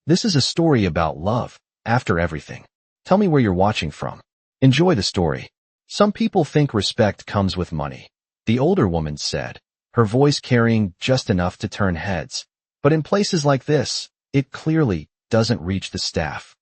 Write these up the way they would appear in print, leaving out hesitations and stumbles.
This is a story about love, after everything. Tell me where you're watching from. Enjoy the story. Some people think respect comes with money, the older woman said, her voice carrying just enough to turn heads. But in places like this, it clearly doesn't reach the staff.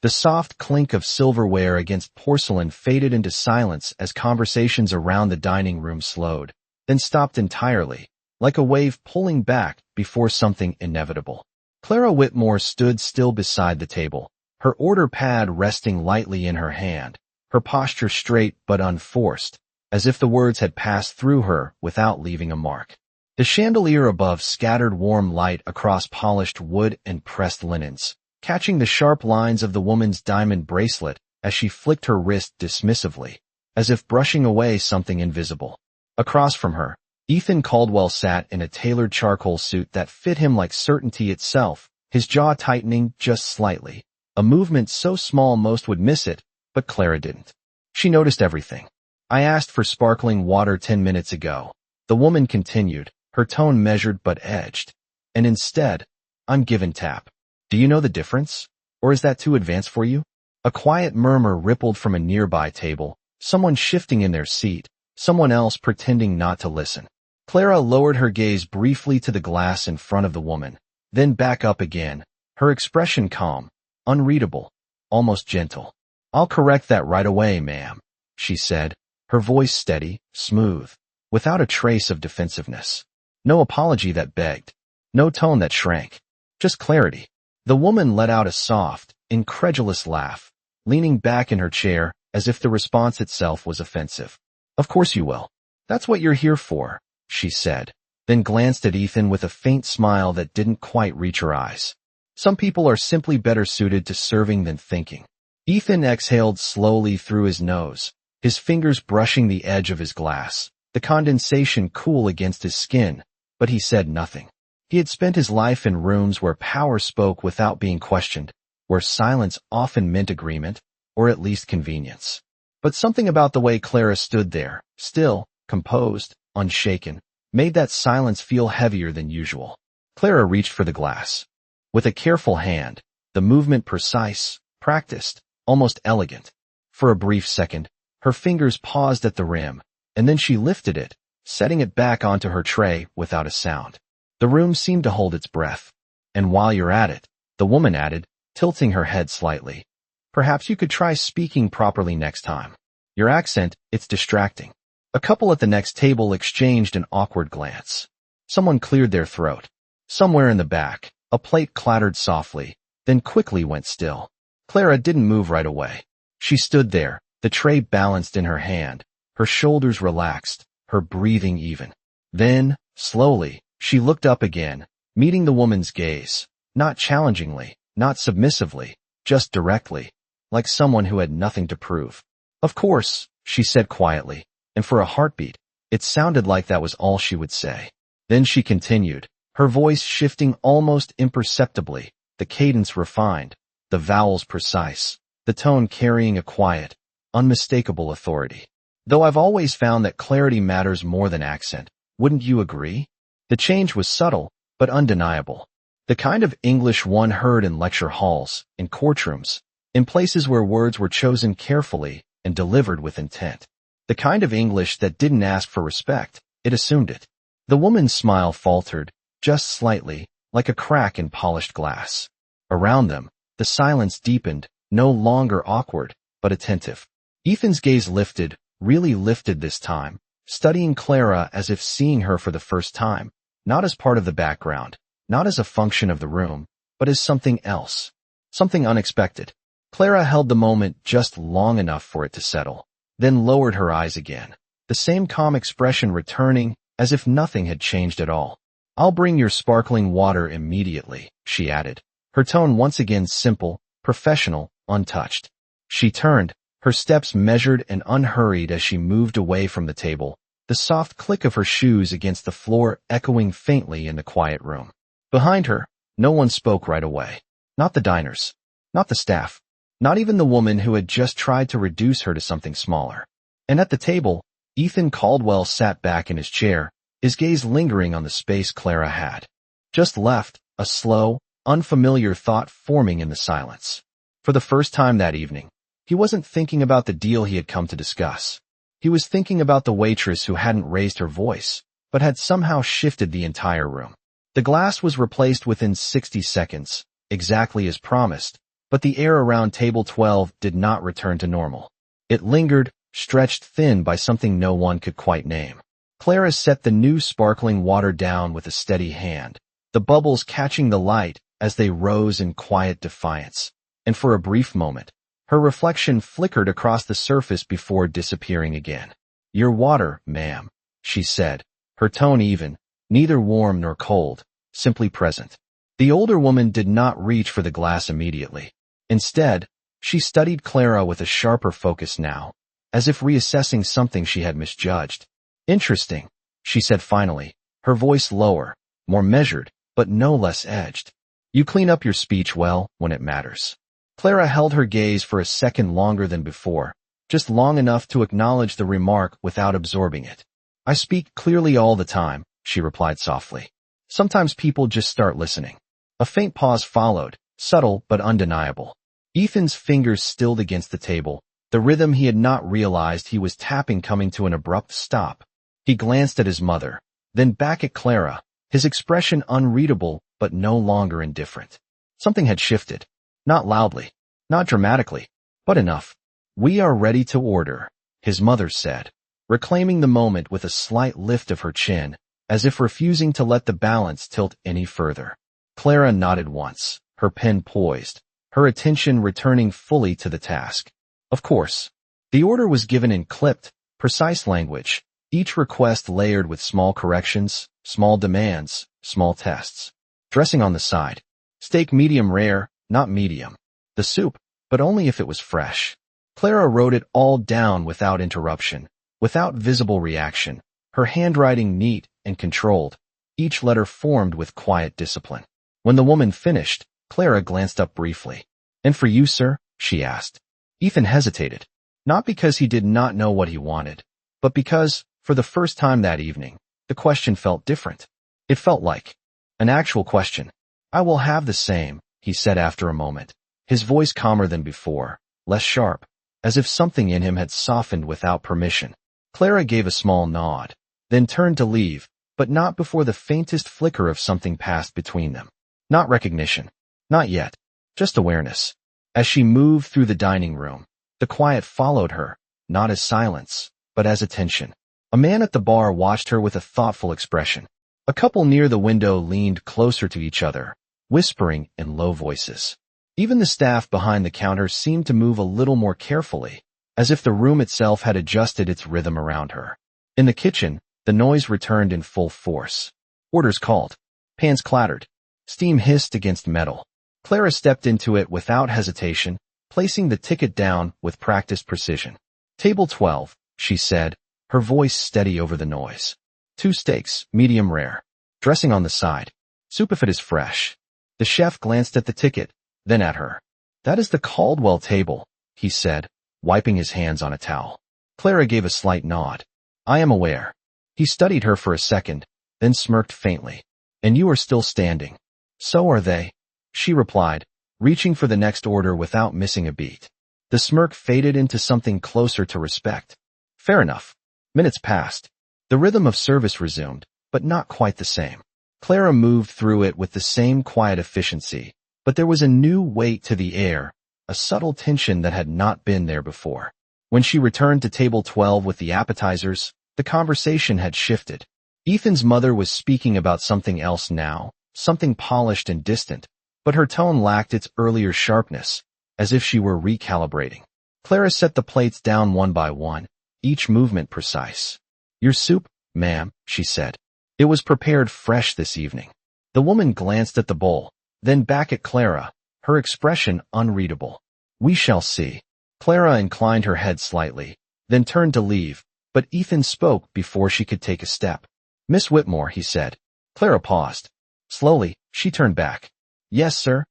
The soft clink of silverware against porcelain faded into silence as conversations around the dining room slowed, then stopped entirely, like a wave pulling back before something inevitable. Clara Whitmore stood still beside the table, her order pad resting lightly in her hand, her posture straight but unforced, as if the words had passed through her without leaving a mark. The chandelier above scattered warm light across polished wood and pressed linens, catching the sharp lines of the woman's diamond bracelet as she flicked her wrist dismissively, as if brushing away something invisible. Across from her, Ethan Caldwell sat in a tailored charcoal suit that fit him like certainty itself, his jaw tightening just slightly, a movement so small most would miss it, but Clara didn't. She noticed everything. I asked for sparkling water 10 minutes ago, the woman continued, her tone measured but edged. And instead, I'm given tap. Do you know the difference? Or is that too advanced for you? A quiet murmur rippled from a nearby table, someone shifting in their seat, someone else pretending not to listen. Clara lowered her gaze briefly to the glass in front of the woman, then back up again, her expression calm, unreadable, almost gentle. I'll correct that right away, ma'am, she said, her voice steady, smooth, without a trace of defensiveness. No apology that begged, no tone that shrank, just clarity. The woman let out a soft, incredulous laugh, leaning back in her chair as if the response itself was offensive. Of course you will. That's what you're here for, she said, then glanced at Ethan with a faint smile that didn't quite reach her eyes. Some people are simply better suited to serving than thinking. Ethan exhaled slowly through his nose, his fingers brushing the edge of his glass, the condensation cool against his skin, but he said nothing. He had spent his life in rooms where power spoke without being questioned, where silence often meant agreement, or at least convenience. But something about the way Clara stood there, still, composed, unshaken, made that silence feel heavier than usual. Clara reached for the glass. With a careful hand, the movement precise, practiced, almost elegant. For a brief second, her fingers paused at the rim, and then she lifted it, setting it back onto her tray without a sound. The room seemed to hold its breath. And while you're at it, the woman added, tilting her head slightly, perhaps you could try speaking properly next time. Your accent, it's distracting. A couple at the next table exchanged an awkward glance. Someone cleared their throat. Somewhere in the back, a plate clattered softly, then quickly went still. Clara didn't move right away. She stood there, the tray balanced in her hand, her shoulders relaxed, her breathing even. Then, slowly, she looked up again, meeting the woman's gaze, not challengingly, not submissively, just directly, like someone who had nothing to prove. Of course, she said quietly, and for a heartbeat, it sounded like that was all she would say. Then she continued, her voice shifting almost imperceptibly, the cadence refined, the vowels precise, the tone carrying a quiet, unmistakable authority. Though I've always found that clarity matters more than accent, wouldn't you agree? The change was subtle, but undeniable. The kind of English one heard in lecture halls, in courtrooms, in places where words were chosen carefully and delivered with intent. The kind of English that didn't ask for respect, it assumed it. The woman's smile faltered, just slightly, like a crack in polished glass. Around them, the silence deepened, no longer awkward, but attentive. Ethan's gaze lifted, really lifted this time, studying Clara as if seeing her for the first time, not as part of the background, not as a function of the room, but as something else, something unexpected. Clara held the moment just long enough for it to settle, then lowered her eyes again, the same calm expression returning as if nothing had changed at all. I'll bring your sparkling water immediately, she added, her tone once again simple, professional, untouched. She turned, her steps measured and unhurried as she moved away from the table, the soft click of her shoes against the floor echoing faintly in the quiet room. Behind her, no one spoke right away. Not the diners, not the staff, not even the woman who had just tried to reduce her to something smaller. And at the table, Ethan Caldwell sat back in his chair, his gaze lingering on the space Clara had just left, a slow, unfamiliar thought forming in the silence. For the first time that evening, he wasn't thinking about the deal he had come to discuss. He was thinking about the waitress who hadn't raised her voice, but had somehow shifted the entire room. The glass was replaced within 60 seconds, exactly as promised, but the air around table 12 did not return to normal. It lingered, stretched thin by something no one could quite name. Clara set the new sparkling water down with a steady hand, the bubbles catching the light as they rose in quiet defiance. And for a brief moment, her reflection flickered across the surface before disappearing again. "Your water, ma'am," she said, her tone even, neither warm nor cold, simply present. The older woman did not reach for the glass immediately. Instead, she studied Clara with a sharper focus now, as if reassessing something she had misjudged. "Interesting," she said finally, her voice lower, more measured, but no less edged. "You clean up your speech well when it matters." Clara held her gaze for a second longer than before, just long enough to acknowledge the remark without absorbing it. "I speak clearly all the time," she replied softly. "Sometimes people just start listening." A faint pause followed, subtle but undeniable. Ethan's fingers stilled against the table, the rhythm he had not realized he was tapping coming to an abrupt stop. He glanced at his mother, then back at Clara, his expression unreadable but no longer indifferent. Something had shifted. Not loudly, not dramatically, but enough. "We are ready to order," his mother said, reclaiming the moment with a slight lift of her chin, as if refusing to let the balance tilt any further. Clara nodded once, her pen poised, her attention returning fully to the task. Of course. The order was given in clipped, precise language, each request layered with small corrections, small demands, small tests. Dressing on the side. Steak medium rare, not medium. The soup, but only if it was fresh. Clara wrote it all down without interruption, without visible reaction, her handwriting neat and controlled, each letter formed with quiet discipline. When the woman finished, Clara glanced up briefly. "And for you, sir?" she asked. Ethan hesitated, not because he did not know what he wanted, but because, for the first time that evening, the question felt different. It felt like an actual question. "I will have the same," he said after a moment, his voice calmer than before, less sharp, as if something in him had softened without permission. Clara gave a small nod, then turned to leave, but not before the faintest flicker of something passed between them. Not recognition. Not yet. Just awareness. As she moved through the dining room, the quiet followed her, not as silence, but as attention. A man at the bar watched her with a thoughtful expression. A couple near the window leaned closer to each other, whispering in low voices. Even the staff behind the counter seemed to move a little more carefully, as if the room itself had adjusted its rhythm around her. In the kitchen, the noise returned in full force. Orders called. Pans clattered. Steam hissed against metal. Clara stepped into it without hesitation, placing the ticket down with practiced precision. "Table 12, she said, her voice steady over the noise. "2 steaks, medium rare. Dressing on the side. Soup if it is fresh." The chef glanced at the ticket, then at her. "That is the Caldwell table," he said, wiping his hands on a towel. Clara gave a slight nod. "I am aware." He studied her for a second, then smirked faintly. "And you are still standing." "So are they," she replied, reaching for the next order without missing a beat. The smirk faded into something closer to respect. "Fair enough." Minutes passed. The rhythm of service resumed, but not quite the same. Clara moved through it with the same quiet efficiency, but there was a new weight to the air, a subtle tension that had not been there before. When she returned to table 12 with the appetizers, the conversation had shifted. Ethan's mother was speaking about something else now, something polished and distant, but her tone lacked its earlier sharpness, as if she were recalibrating. Clara set the plates down one by one, each movement precise. "Your soup, ma'am," she said. "It was prepared fresh this evening." The woman glanced at the bowl, then back at Clara, her expression unreadable. "We shall see." Clara inclined her head slightly, then turned to leave, but Ethan spoke before she could take a step. "Miss Whitmore," he said. Clara paused. Slowly, she turned back. "Yes, sir?"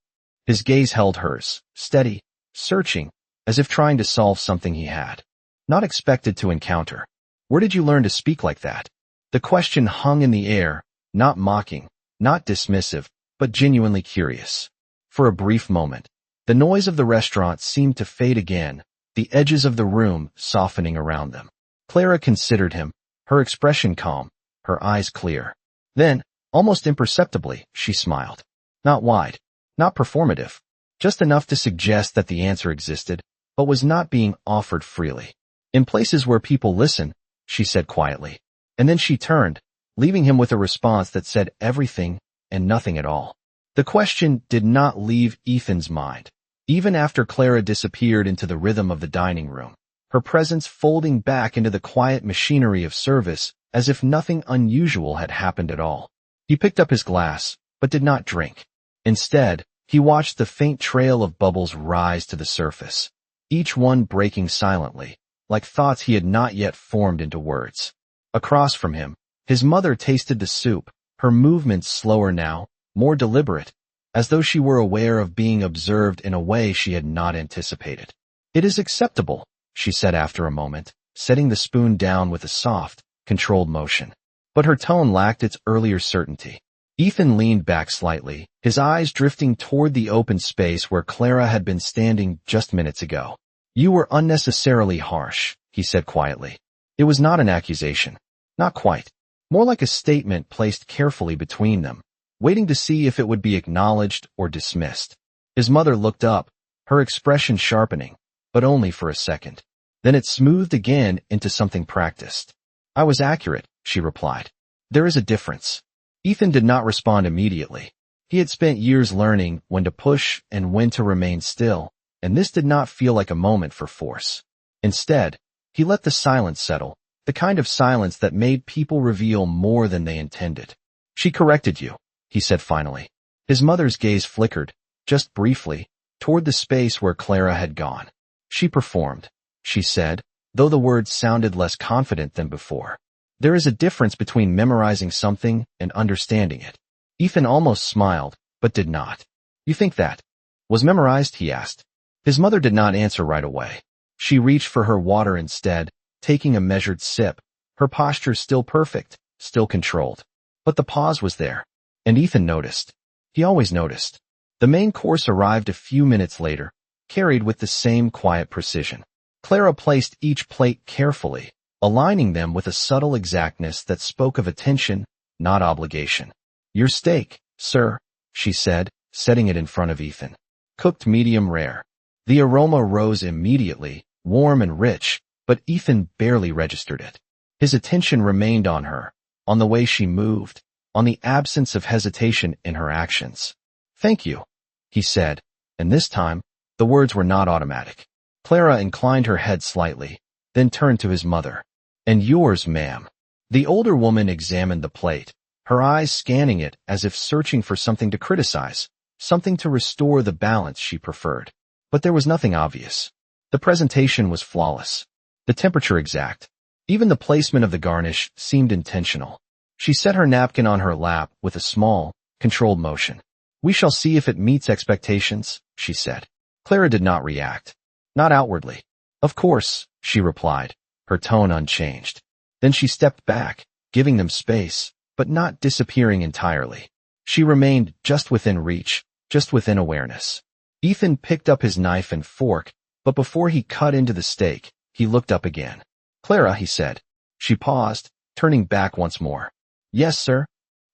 His gaze held hers, steady, searching, as if trying to solve something he had not expected to encounter. "Where did you learn to speak like that?" The question hung in the air, not mocking, not dismissive, but genuinely curious. For a brief moment, the noise of the restaurant seemed to fade again, the edges of the room softening around them. Clara considered him, her expression calm, her eyes clear. Then, almost imperceptibly, she smiled. Not wide, not performative, just enough to suggest that the answer existed, but was not being offered freely. In places where people listen, she said quietly. And then she turned, leaving him with a response that said everything and nothing at all. The question did not leave Ethan's mind. Even after Clara disappeared into the rhythm of the dining room, her presence folding back into the quiet machinery of service as if nothing unusual had happened at all. He picked up his glass, but did not drink. Instead, he watched the faint trail of bubbles rise to the surface, each one breaking silently, like thoughts he had not yet formed into words. Across from him, his mother tasted the soup, her movements slower now, more deliberate, as though she were aware of being observed in a way she had not anticipated. "It is acceptable," she said after a moment, setting the spoon down with a soft, controlled motion. But her tone lacked its earlier certainty. Ethan leaned back slightly, his eyes drifting toward the open space where Clara had been standing just minutes ago. "You were unnecessarily harsh," he said quietly. It was not an accusation. Not quite. More like a statement placed carefully between them, waiting to see if it would be acknowledged or dismissed. His mother looked up, her expression sharpening, but only for a second. Then it smoothed again into something practiced. "I was accurate," she replied. "There is a difference." Ethan did not respond immediately. He had spent years learning when to push and when to remain still, and this did not feel like a moment for force. Instead, he let the silence settle, the kind of silence that made people reveal more than they intended. "She corrected you," he said finally. His mother's gaze flickered, just briefly, toward the space where Clara had gone. "She performed," she said, though the words sounded less confident than before. There is a difference between memorizing something and understanding it. Ethan almost smiled, but did not. "You think that was memorized?" he asked. His mother did not answer right away. She reached for her water instead, taking a measured sip, her posture still perfect, still controlled. But the pause was there, and Ethan noticed. He always noticed. The main course arrived a few minutes later, carried with the same quiet precision. Clara placed each plate carefully, aligning them with a subtle exactness that spoke of attention, not obligation. "Your steak, sir," she said, setting it in front of Ethan. "Cooked medium rare." The aroma rose immediately, warm and rich, but Ethan barely registered it. His attention remained on her, on the way she moved, on the absence of hesitation in her actions. "Thank you," he said, and this time, the words were not automatic. Clara inclined her head slightly, then turned to his mother. "And yours, ma'am." The older woman examined the plate, her eyes scanning it as if searching for something to criticize, something to restore the balance she preferred. But there was nothing obvious. The presentation was flawless, the temperature exact. Even the placement of the garnish seemed intentional. She set her napkin on her lap with a small, controlled motion. "We shall see if it meets expectations," she said. Clara did not react. Not outwardly. "Of course," she replied, her tone unchanged. Then she stepped back, giving them space, but not disappearing entirely. She remained just within reach, just within awareness. Ethan picked up his knife and fork, but before he cut into the steak, he looked up again. "Clara," he said. She paused, turning back once more. "Yes, sir."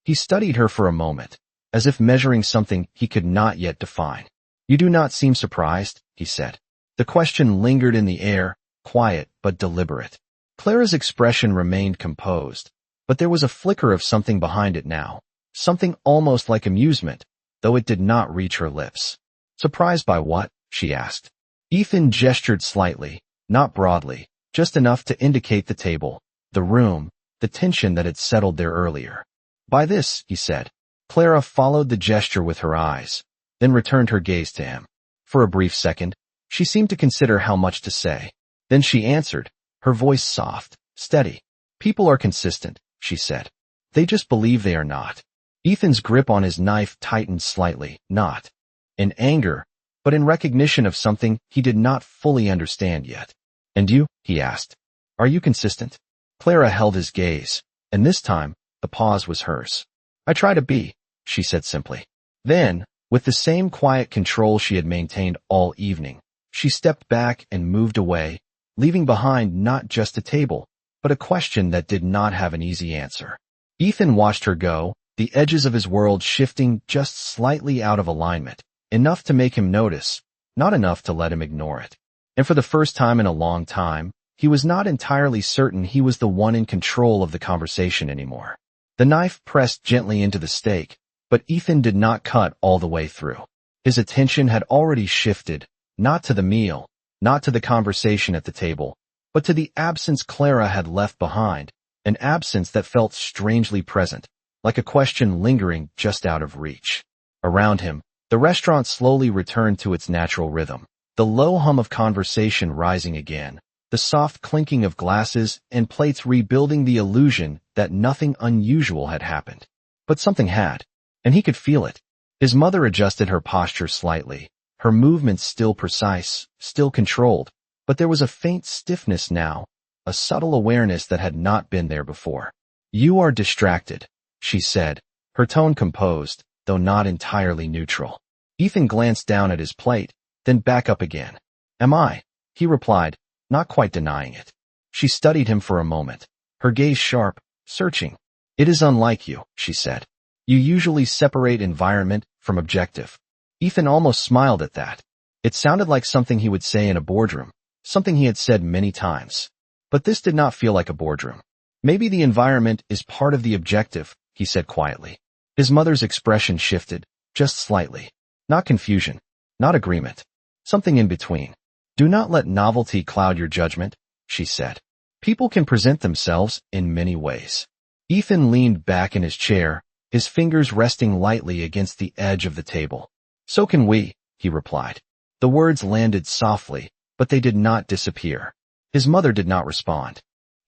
He studied her for a moment, as if measuring something he could not yet define. "You do not seem surprised," he said. The question lingered in the air, quiet but deliberate. Clara's expression remained composed, but there was a flicker of something behind it now, something almost like amusement, though it did not reach her lips. "Surprised by what?" she asked. Ethan gestured slightly, not broadly, just enough to indicate the table, the room, the tension that had settled there earlier. "By this," he said. Clara followed the gesture with her eyes, then returned her gaze to him. For a brief second, she seemed to consider how much to say. Then she answered, her voice soft, steady. "People are consistent," she said. "They just believe they are not." Ethan's grip on his knife tightened slightly, not in anger, but in recognition of something he did not fully understand yet. "And you?" he asked. "Are you consistent?" Clara held his gaze, and this time, the pause was hers. "I try to be," she said simply. Then, With the same quiet control she had maintained all evening, she stepped back and moved away, leaving behind not just a table, but a question that did not have an easy answer. Ethan watched her go, the edges of his world shifting just slightly out of alignment, enough to make him notice, not enough to let him ignore it. And for the first time in a long time, he was not entirely certain he was the one in control of the conversation anymore. The knife pressed gently into the steak, but Ethan did not cut all the way through. His attention had already shifted, not to the meal, not to the conversation at the table, but to the absence Clara had left behind, an absence that felt strangely present, like a question lingering just out of reach. Around him, the restaurant slowly returned to its natural rhythm, the low hum of conversation rising again, the soft clinking of glasses and plates rebuilding the illusion that nothing unusual had happened. But something had, and he could feel it. His mother adjusted her posture slightly, her movements still precise, still controlled, but there was a faint stiffness now, a subtle awareness that had not been there before. "You are distracted," she said, her tone composed, though not entirely neutral. Ethan glanced down at his plate, then back up again. "Am I?" he replied, not quite denying it. She studied him for a moment, her gaze sharp, searching. "It is unlike you," she said. "You usually separate environment from objective." Ethan almost smiled at that. It sounded like something he would say in a boardroom, something he had said many times. But this did not feel like a boardroom. "Maybe the environment is part of the objective," he said quietly. His mother's expression shifted, just slightly. Not confusion, not agreement, something in between. "Do not let novelty cloud your judgment," she said. "People can present themselves in many ways." Ethan leaned back in his chair, his fingers resting lightly against the edge of the table. "So can we," he replied. The words landed softly, but they did not disappear. His mother did not respond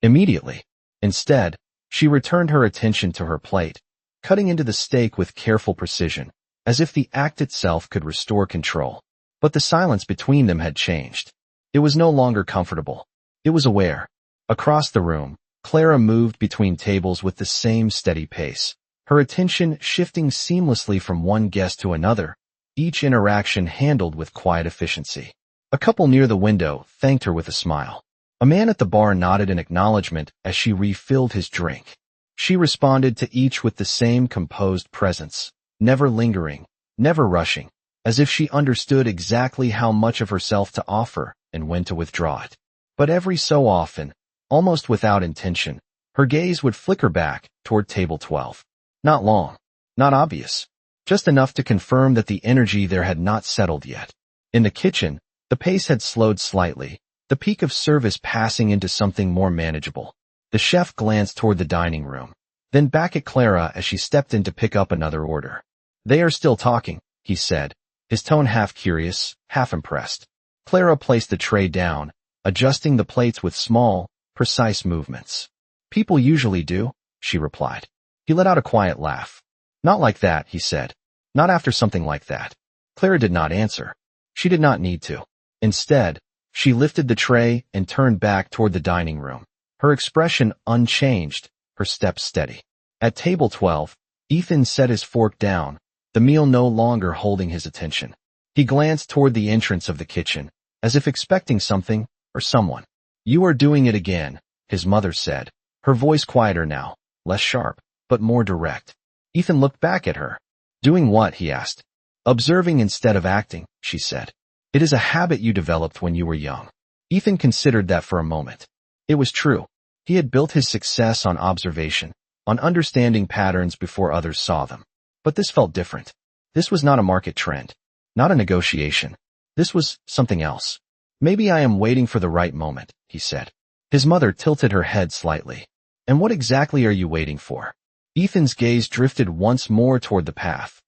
immediately. Instead, she returned her attention to her plate, cutting into the steak with careful precision, as if the act itself could restore control. But the silence between them had changed. It was no longer comfortable. It was aware. Across the room, Clara moved between tables with the same steady pace, her attention shifting seamlessly from one guest to another, each interaction handled with quiet efficiency. A couple near the window thanked her with a smile. A man at the bar nodded in acknowledgement as she refilled his drink. She responded to each with the same composed presence, never lingering, never rushing, as if she understood exactly how much of herself to offer and when to withdraw it. But every so often, almost without intention, her gaze would flicker back toward table 12. Not long, not obvious, just enough to confirm that the energy there had not settled yet. In the kitchen, the pace had slowed slightly, the peak of service passing into something more manageable. The chef glanced toward the dining room, then back at Clara as she stepped in to pick up another order. "They are still talking," he said, his tone half curious, half impressed. Clara placed the tray down, adjusting the plates with small, precise movements. "People usually do," she replied. He let out a quiet laugh. "Not like that," he said. "Not after something like that." Clara did not answer. She did not need to. Instead, she lifted the tray and turned back toward the dining room, her expression unchanged, her steps steady. At table 12, Ethan set his fork down, the meal no longer holding his attention. He glanced toward the entrance of the kitchen, as if expecting something or someone. "You are doing it again," his mother said, her voice quieter now, less sharp, but more direct. Ethan looked back at her. "Doing what?" he asked. "Observing instead of acting," she said. "It is a habit you developed when you were young." Ethan considered that for a moment. It was true. He had built his success on observation, on understanding patterns before others saw them. But this felt different. This was not a market trend, not a negotiation. This was something else. "Maybe I am waiting for the right moment," he said. His mother tilted her head slightly. "And what exactly are you waiting for?" Ethan's gaze drifted once more toward the path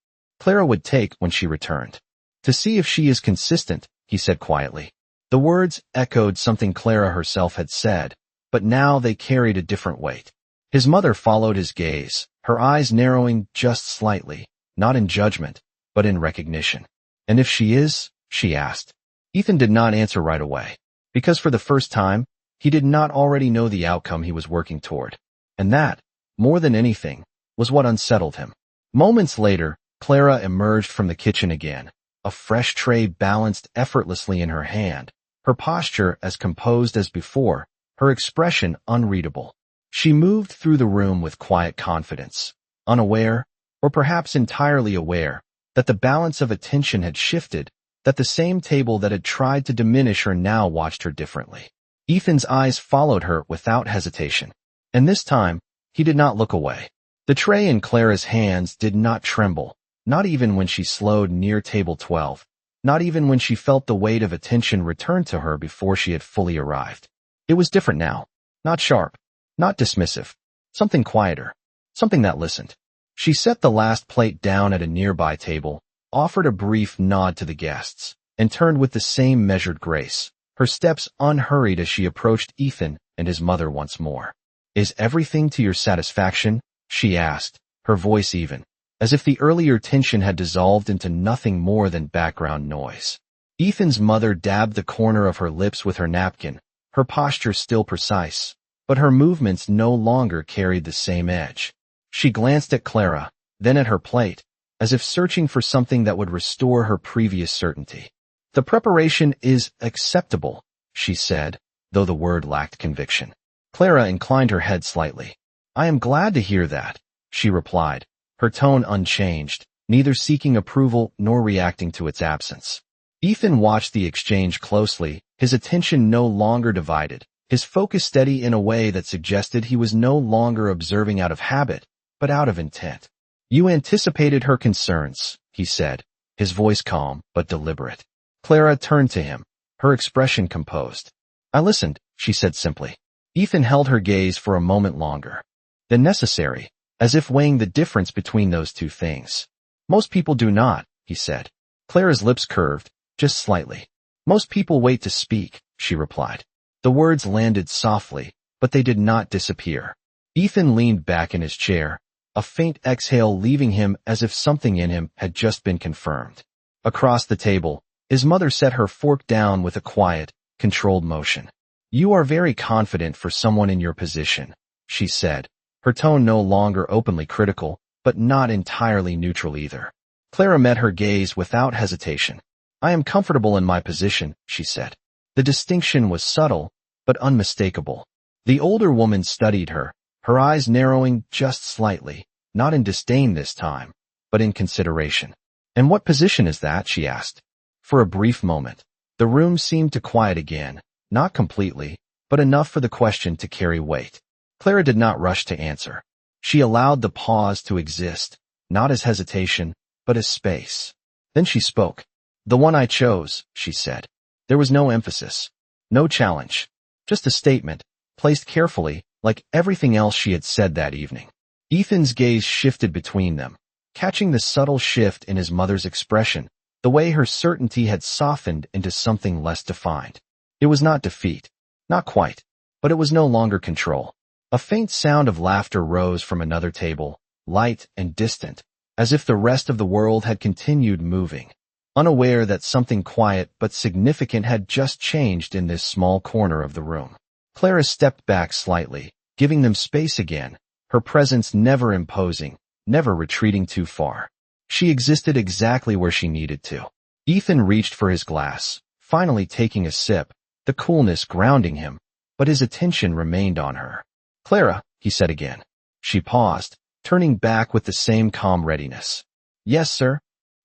Clara would take when she returned. "To see if she is consistent," he said quietly. The words echoed something Clara herself had said, but now they carried a different weight. His mother followed his gaze, her eyes narrowing just slightly, not in judgment, but in recognition. "And if she is?" she asked. Ethan did not answer right away, because for the first time, he did not already know the outcome he was working toward. And that, more than anything, was what unsettled him. Moments later, Clara emerged from the kitchen again, a fresh tray balanced effortlessly in her hand, her posture as composed as before, her expression unreadable. She moved through the room with quiet confidence, unaware, or perhaps entirely aware, that the balance of attention had shifted, that the same table that had tried to diminish her now watched her differently. Ethan's eyes followed her without hesitation, and this time, he did not look away. The tray in Clara's hands did not tremble, not even when she slowed near table 12, not even when she felt the weight of attention return to her before she had fully arrived. It was different now, not sharp, not dismissive, something quieter, something that listened. She set the last plate down at a nearby table, offered a brief nod to the guests, and turned with the same measured grace, her steps unhurried as she approached Ethan and his mother once more. "Is everything to your satisfaction?" she asked, her voice even, as if the earlier tension had dissolved into nothing more than background noise. Ethan's mother dabbed the corner of her lips with her napkin, her posture still precise, but her movements no longer carried the same edge. She glanced at Clara, then at her plate, as if searching for something that would restore her previous certainty. "The preparation is acceptable," she said, though the word lacked conviction. Clara inclined her head slightly. "I am glad to hear that," she replied, her tone unchanged, neither seeking approval nor reacting to its absence. Ethan watched the exchange closely, his attention no longer divided, his focus steady in a way that suggested he was no longer observing out of habit, but out of intent. "You anticipated her concerns," he said, his voice calm but deliberate. Clara turned to him, her expression composed. "I listened," she said simply. Ethan held her gaze for a moment longer than necessary, as if weighing the difference between those two things. "Most people do not," he said. Clara's lips curved, just slightly. "Most people wait to speak," she replied. The words landed softly, but they did not disappear. Ethan leaned back in his chair, a faint exhale leaving him as if something in him had just been confirmed. Across the table, his mother set her fork down with a quiet, controlled motion. "You are very confident for someone in your position," she said, her tone no longer openly critical, but not entirely neutral either. Clara met her gaze without hesitation. "I am comfortable in my position," she said. The distinction was subtle, but unmistakable. The older woman studied her, her eyes narrowing just slightly, not in disdain this time, but in consideration. "And what position is that?" she asked. For a brief moment, the room seemed to quiet again, not completely, but enough for the question to carry weight. Clara did not rush to answer. She allowed the pause to exist, not as hesitation, but as space. Then she spoke. "The one I chose," she said. There was no emphasis, no challenge, just a statement, placed carefully, like everything else she had said that evening. Ethan's gaze shifted between them, catching the subtle shift in his mother's expression, the way her certainty had softened into something less defined. It was not defeat, not quite, but it was no longer control. A faint sound of laughter rose from another table, light and distant, as if the rest of the world had continued moving, unaware that something quiet but significant had just changed in this small corner of the room. Clara stepped back slightly, giving them space again, her presence never imposing, never retreating too far. She existed exactly where she needed to. Ethan reached for his glass, finally taking a sip, the coolness grounding him, but his attention remained on her. "Clara," he said again. She paused, turning back with the same calm readiness. "Yes, sir."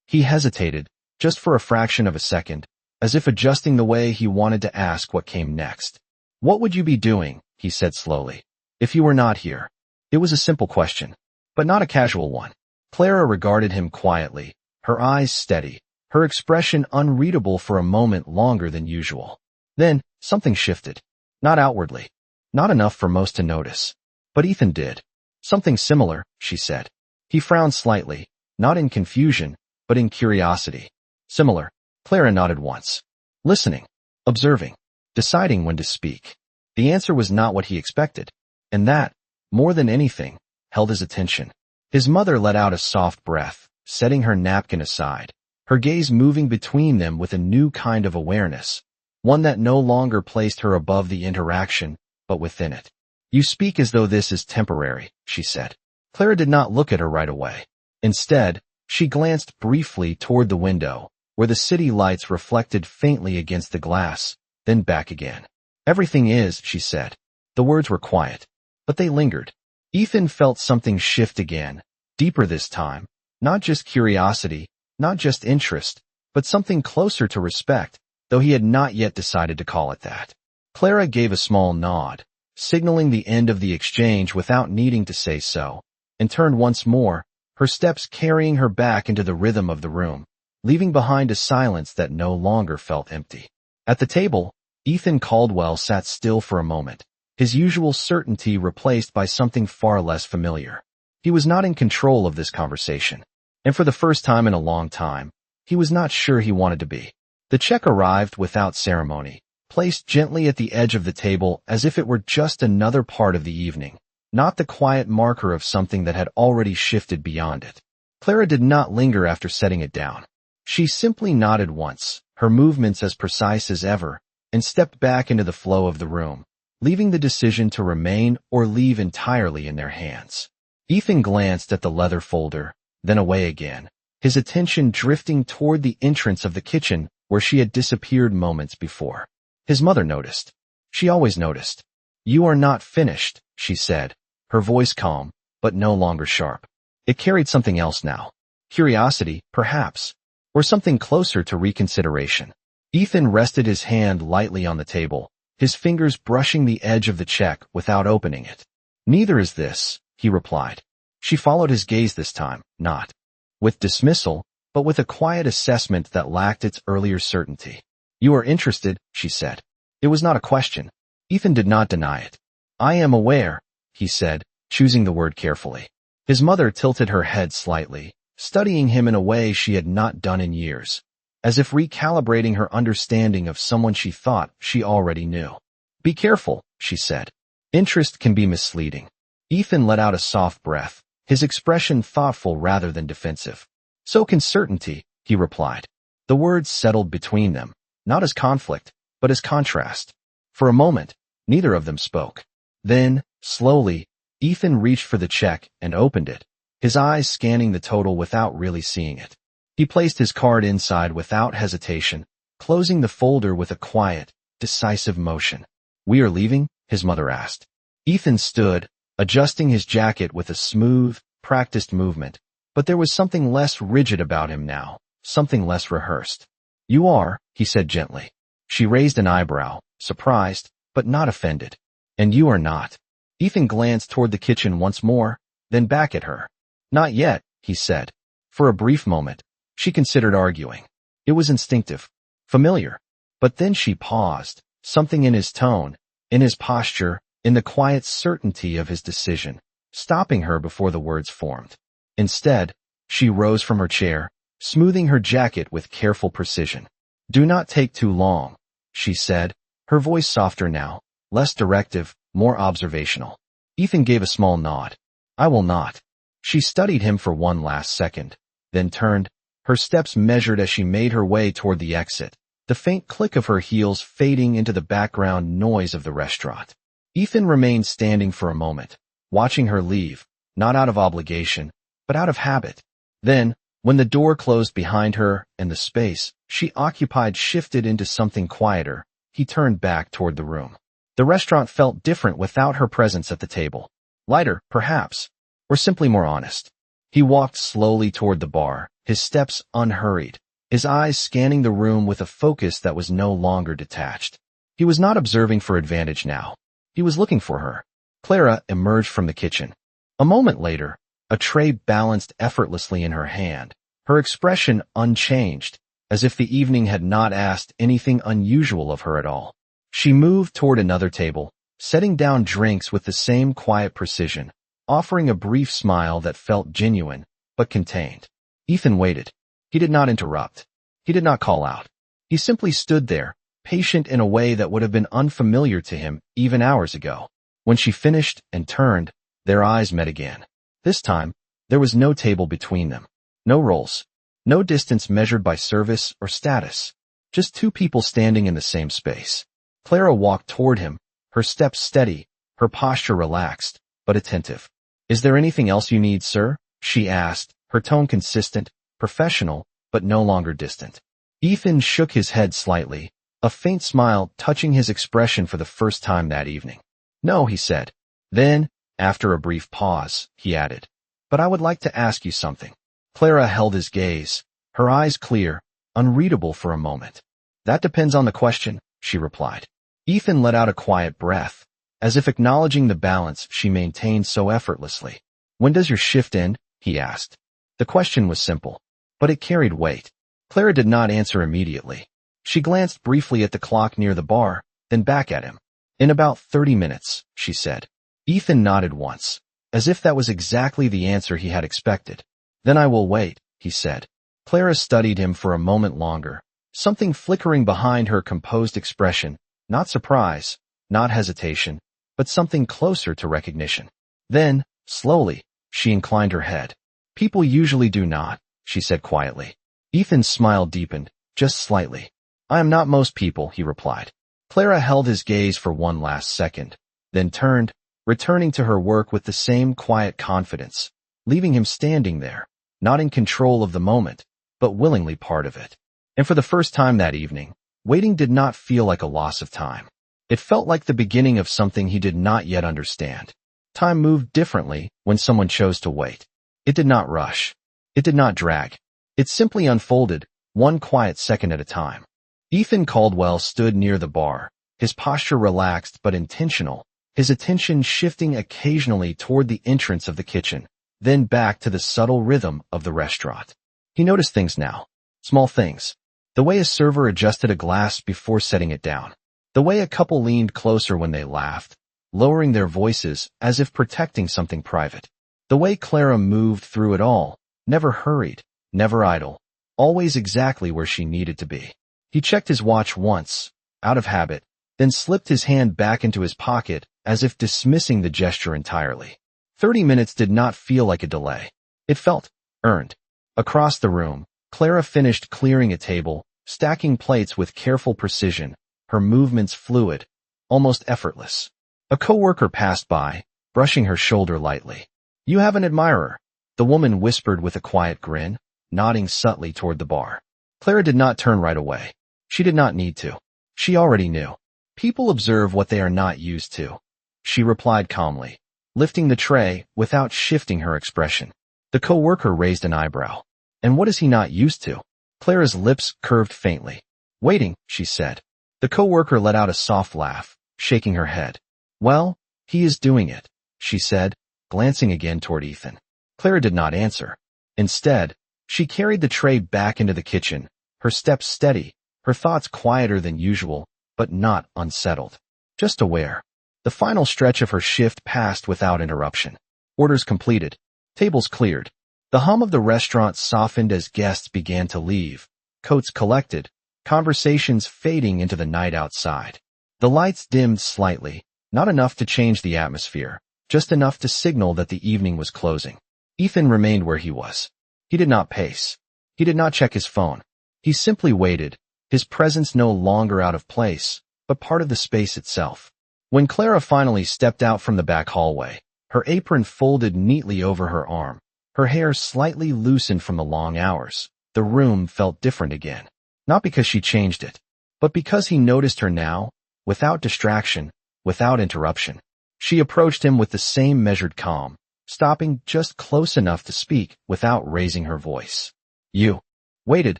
He hesitated, just for a fraction of a second, as if adjusting the way he wanted to ask what came next. "What would you be doing," he said slowly, "if you were not here?" It was a simple question, but not a casual one. Clara regarded him quietly, her eyes steady, her expression unreadable for a moment longer than usual. Then, something shifted. Not outwardly. Not enough for most to notice. But Ethan did. "Something similar," she said. He frowned slightly, not in confusion, but in curiosity. "Similar." Clara nodded once. Listening, observing, deciding when to speak. The answer was not what he expected, and that, more than anything, held his attention. His mother let out a soft breath, setting her napkin aside, her gaze moving between them with a new kind of awareness, one that no longer placed her above the interaction, but within it. "You speak as though this is temporary," she said. Clara did not look at her right away. Instead, She glanced briefly toward the window, where the city lights reflected faintly against the glass, then back again. Everything is, she said. The words were quiet, but they lingered. Ethan felt something shift again, deeper this time, not just curiosity, not just interest, but something closer to respect, though he had not yet decided to call it that. Clara gave a small nod, signaling the end of the exchange without needing to say so, and turned once more, her steps carrying her back into the rhythm of the room, leaving behind a silence that no longer felt empty. At the table, Ethan Caldwell sat still for a moment, his usual certainty replaced by something far less familiar. He was not in control of this conversation, and for the first time in a long time, he was not sure he wanted to be. The check arrived without ceremony, placed gently at the edge of the table as if it were just another part of the evening, not the quiet marker of something that had already shifted beyond it. Clara did not linger after setting it down. She simply nodded once, her movements as precise as ever, and stepped back into the flow of the room, leaving the decision to remain or leave entirely in their hands. Ethan glanced at the leather folder, then away again, his attention drifting toward the entrance of the kitchen where she had disappeared moments before. His mother noticed. She always noticed. "You are not finished," she said, her voice calm, but no longer sharp. It carried something else now. Curiosity, perhaps, or something closer to reconsideration. Ethan rested his hand lightly on the table, his fingers brushing the edge of the check without opening it. "Neither is this," he replied. She followed his gaze this time, not with dismissal, but with a quiet assessment that lacked its earlier certainty. "You are interested," she said. It was not a question. Ethan did not deny it. "I am aware," he said, choosing the word carefully. His mother tilted her head slightly, studying him in a way she had not done in years, as if recalibrating her understanding of someone she thought she already knew. "Be careful," she said. "Interest can be misleading." Ethan let out a soft breath, his expression thoughtful rather than defensive. "So can certainty," he replied. The words settled between them, not as conflict, but as contrast. For a moment, neither of them spoke. Then, slowly, Ethan reached for the check and opened it, his eyes scanning the total without really seeing it. He placed his card inside without hesitation, closing the folder with a quiet, decisive motion. "We are leaving?" his mother asked. Ethan stood, adjusting his jacket with a smooth, practiced movement, but there was something less rigid about him now, something less rehearsed. "You are," he said gently. She raised an eyebrow, surprised, but not offended. "And you are not." Ethan glanced toward the kitchen once more, then back at her. "Not yet," he said. For a brief moment, she considered arguing. It was instinctive, familiar. But then she paused, something in his tone, in his posture, in the quiet certainty of his decision, stopping her before the words formed. Instead, she rose from her chair, smoothing her jacket with careful precision. "Do not take too long," she said, her voice softer now, less directive, more observational. Ethan gave a small nod. "I will not." She studied him for one last second, then turned, her steps measured as she made her way toward the exit, the faint click of her heels fading into the background noise of the restaurant. Ethan remained standing for a moment, watching her leave, not out of obligation, but out of habit. Then, when the door closed behind her and the space she occupied shifted into something quieter, he turned back toward the room. The restaurant felt different without her presence at the table. Lighter, perhaps, or simply more honest. He walked slowly toward the bar, his steps unhurried, his eyes scanning the room with a focus that was no longer detached. He was not observing for advantage now. He was looking for her. Clara emerged from the kitchen. A moment later, a tray balanced effortlessly in her hand, her expression unchanged, as if the evening had not asked anything unusual of her at all. She moved toward another table, setting down drinks with the same quiet precision, offering a brief smile that felt genuine, but contained. Ethan waited. He did not interrupt. He did not call out. He simply stood there, patient in a way that would have been unfamiliar to him even hours ago. When she finished and turned, their eyes met again. This time, there was no table between them. No roles. No distance measured by service or status. Just two people standing in the same space. Clara walked toward him, her steps steady, her posture relaxed, but attentive. "Is there anything else you need, sir?" she asked, her tone consistent, professional, but no longer distant. Ethan shook his head slightly, a faint smile touching his expression for the first time that evening. No, he said. Then, after a brief pause, he added, but I would like to ask you something. Clara held his gaze, her eyes clear, unreadable for a moment. That depends on the question, she replied. Ethan let out a quiet breath, as if acknowledging the balance she maintained so effortlessly. When does your shift end? He asked. The question was simple, but it carried weight. Clara did not answer immediately. She glanced briefly at the clock near the bar, then back at him. In about 30 minutes, she said. Ethan nodded once, as if that was exactly the answer he had expected. Then I will wait, he said. Clara studied him for a moment longer, something flickering behind her composed expression, not surprise, not hesitation, but something closer to recognition. Then, slowly, she inclined her head. People usually do not, she said quietly. Ethan's smile deepened, just slightly. I am not most people, he replied. Clara held his gaze for one last second, then turned, returning to her work with the same quiet confidence, leaving him standing there, not in control of the moment, but willingly part of it. And for the first time that evening, waiting did not feel like a loss of time. It felt like the beginning of something he did not yet understand. Time moved differently when someone chose to wait. It did not rush. It did not drag. It simply unfolded, one quiet second at a time. Ethan Caldwell stood near the bar, his posture relaxed but intentional, his attention shifting occasionally toward the entrance of the kitchen, then back to the subtle rhythm of the restaurant. He noticed things now. Small things. The way a server adjusted a glass before setting it down. The way a couple leaned closer when they laughed, lowering their voices as if protecting something private. The way Clara moved through it all, never hurried, never idle, always exactly where she needed to be. He checked his watch once, out of habit, then slipped his hand back into his pocket as if dismissing the gesture entirely. 30 minutes did not feel like a delay. It felt earned. Across the room, Clara finished clearing a table, stacking plates with careful precision, her movements fluid, almost effortless. A coworker passed by, brushing her shoulder lightly. You have an admirer, the woman whispered with a quiet grin, nodding subtly toward the bar. Clara did not turn right away. She did not need to. She already knew. People observe what they are not used to. She replied calmly, lifting the tray without shifting her expression. The coworker raised an eyebrow. And what is he not used to? Clara's lips curved faintly. Waiting, she said. The coworker let out a soft laugh, shaking her head. Well, he is doing it, she said, glancing again toward Ethan. Clara did not answer. Instead, she carried the tray back into the kitchen, her steps steady, her thoughts quieter than usual, but not unsettled. Just aware. The final stretch of her shift passed without interruption. Orders completed. Tables cleared. The hum of the restaurant softened as guests began to leave, coats collected, conversations fading into the night outside. The lights dimmed slightly, not enough to change the atmosphere, just enough to signal that the evening was closing. Ethan remained where he was. He did not pace. He did not check his phone. He simply waited, his presence no longer out of place, but part of the space itself. When Clara finally stepped out from the back hallway, her apron folded neatly over her arm, her hair slightly loosened from the long hours, the room felt different again. Not because she changed it, but because he noticed her now, without distraction, without interruption. She approached him with the same measured calm, stopping just close enough to speak without raising her voice. You waited,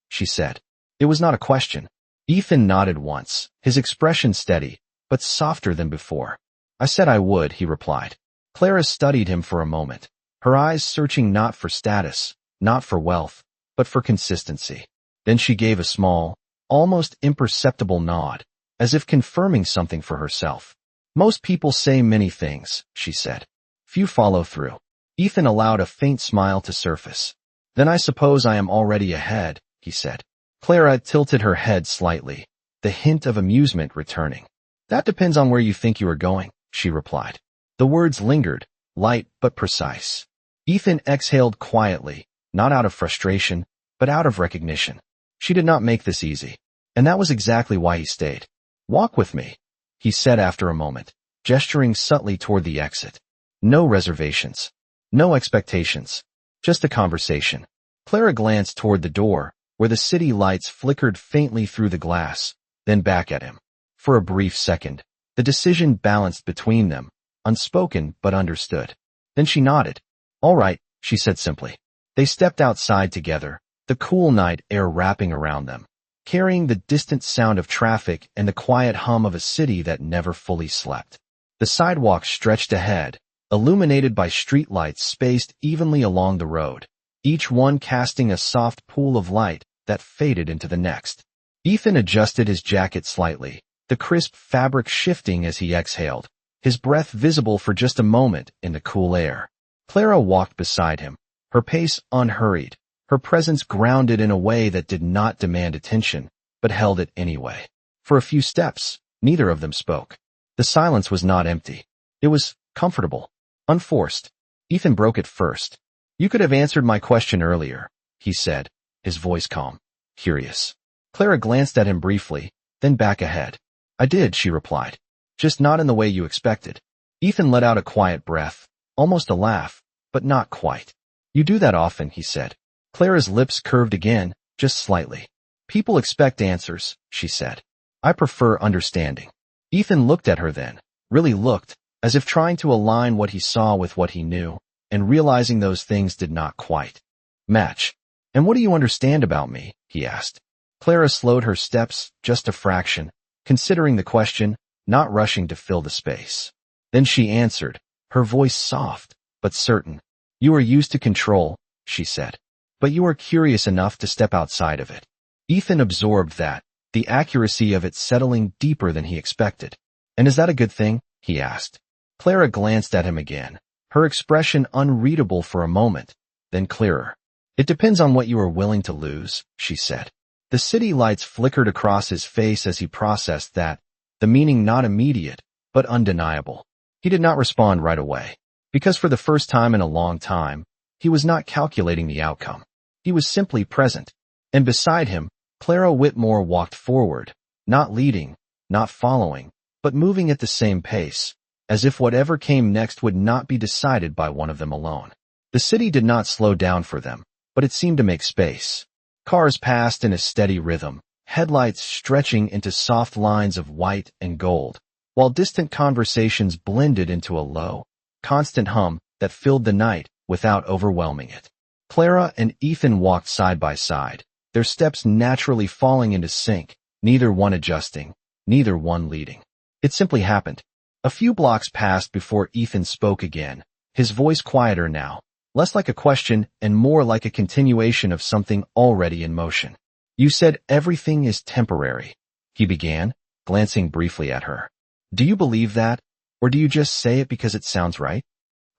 she said. It was not a question. Ethan nodded once, his expression steady, but softer than before. I said I would, he replied. Clara studied him for a moment, her eyes searching not for status, not for wealth, but for consistency. Then she gave a small, almost imperceptible nod, as if confirming something for herself. Most people say many things, she said. Few follow through. Ethan allowed a faint smile to surface. Then I suppose I am already ahead, he said. Clara tilted her head slightly, the hint of amusement returning. That depends on where you think you are going, she replied. The words lingered, light but precise. Ethan exhaled quietly, not out of frustration, but out of recognition. She did not make this easy. And that was exactly why he stayed. Walk with me, he said after a moment, gesturing subtly toward the exit. No reservations. No expectations. Just a conversation. Clara glanced toward the door, where the city lights flickered faintly through the glass, then back at him. For a brief second, the decision balanced between them, unspoken but understood. Then she nodded. All right, she said simply. They stepped outside together, the cool night air wrapping around them, carrying the distant sound of traffic and the quiet hum of a city that never fully slept. The sidewalk stretched ahead, illuminated by streetlights spaced evenly along the road, each one casting a soft pool of light that faded into the next. Ethan adjusted his jacket slightly, the crisp fabric shifting as he exhaled, his breath visible for just a moment in the cool air. Clara walked beside him, her pace unhurried, her presence grounded in a way that did not demand attention, but held it anyway. For a few steps, neither of them spoke. The silence was not empty. It was comfortable, unforced. Ethan broke it first. You could have answered my question earlier, he said, his voice calm, curious. Clara glanced at him briefly, then back ahead. I did, she replied. Just not in the way you expected. Ethan let out a quiet breath, almost a laugh, but not quite. You do that often, he said. Clara's lips curved again, just slightly. People expect answers, she said. I prefer understanding. Ethan looked at her then, really looked, as if trying to align what he saw with what he knew, and realizing those things did not quite match. And what do you understand about me? He asked. Clara slowed her steps just a fraction, considering the question, not rushing to fill the space. Then she answered, her voice soft, but certain. You are used to control, she said. But you are curious enough to step outside of it. Ethan absorbed that, the accuracy of it settling deeper than he expected. And is that a good thing? He asked. Clara glanced at him again, her expression unreadable for a moment, then clearer. It depends on what you are willing to lose, she said. The city lights flickered across his face as he processed that, the meaning not immediate, but undeniable. He did not respond right away, because for the first time in a long time, he was not calculating the outcome. He was simply present. And beside him, Clara Whitmore walked forward, not leading, not following, but moving at the same pace, as if whatever came next would not be decided by one of them alone. The city did not slow down for them, but it seemed to make space. Cars passed in a steady rhythm, headlights stretching into soft lines of white and gold, while distant conversations blended into a low, constant hum that filled the night without overwhelming it. Clara and Ethan walked side by side, their steps naturally falling into sync, neither one adjusting, neither one leading. It simply happened. A few blocks passed before Ethan spoke again, his voice quieter now, less like a question and more like a continuation of something already in motion. You said everything is temporary, he began, glancing briefly at her. Do you believe that, or do you just say it because it sounds right?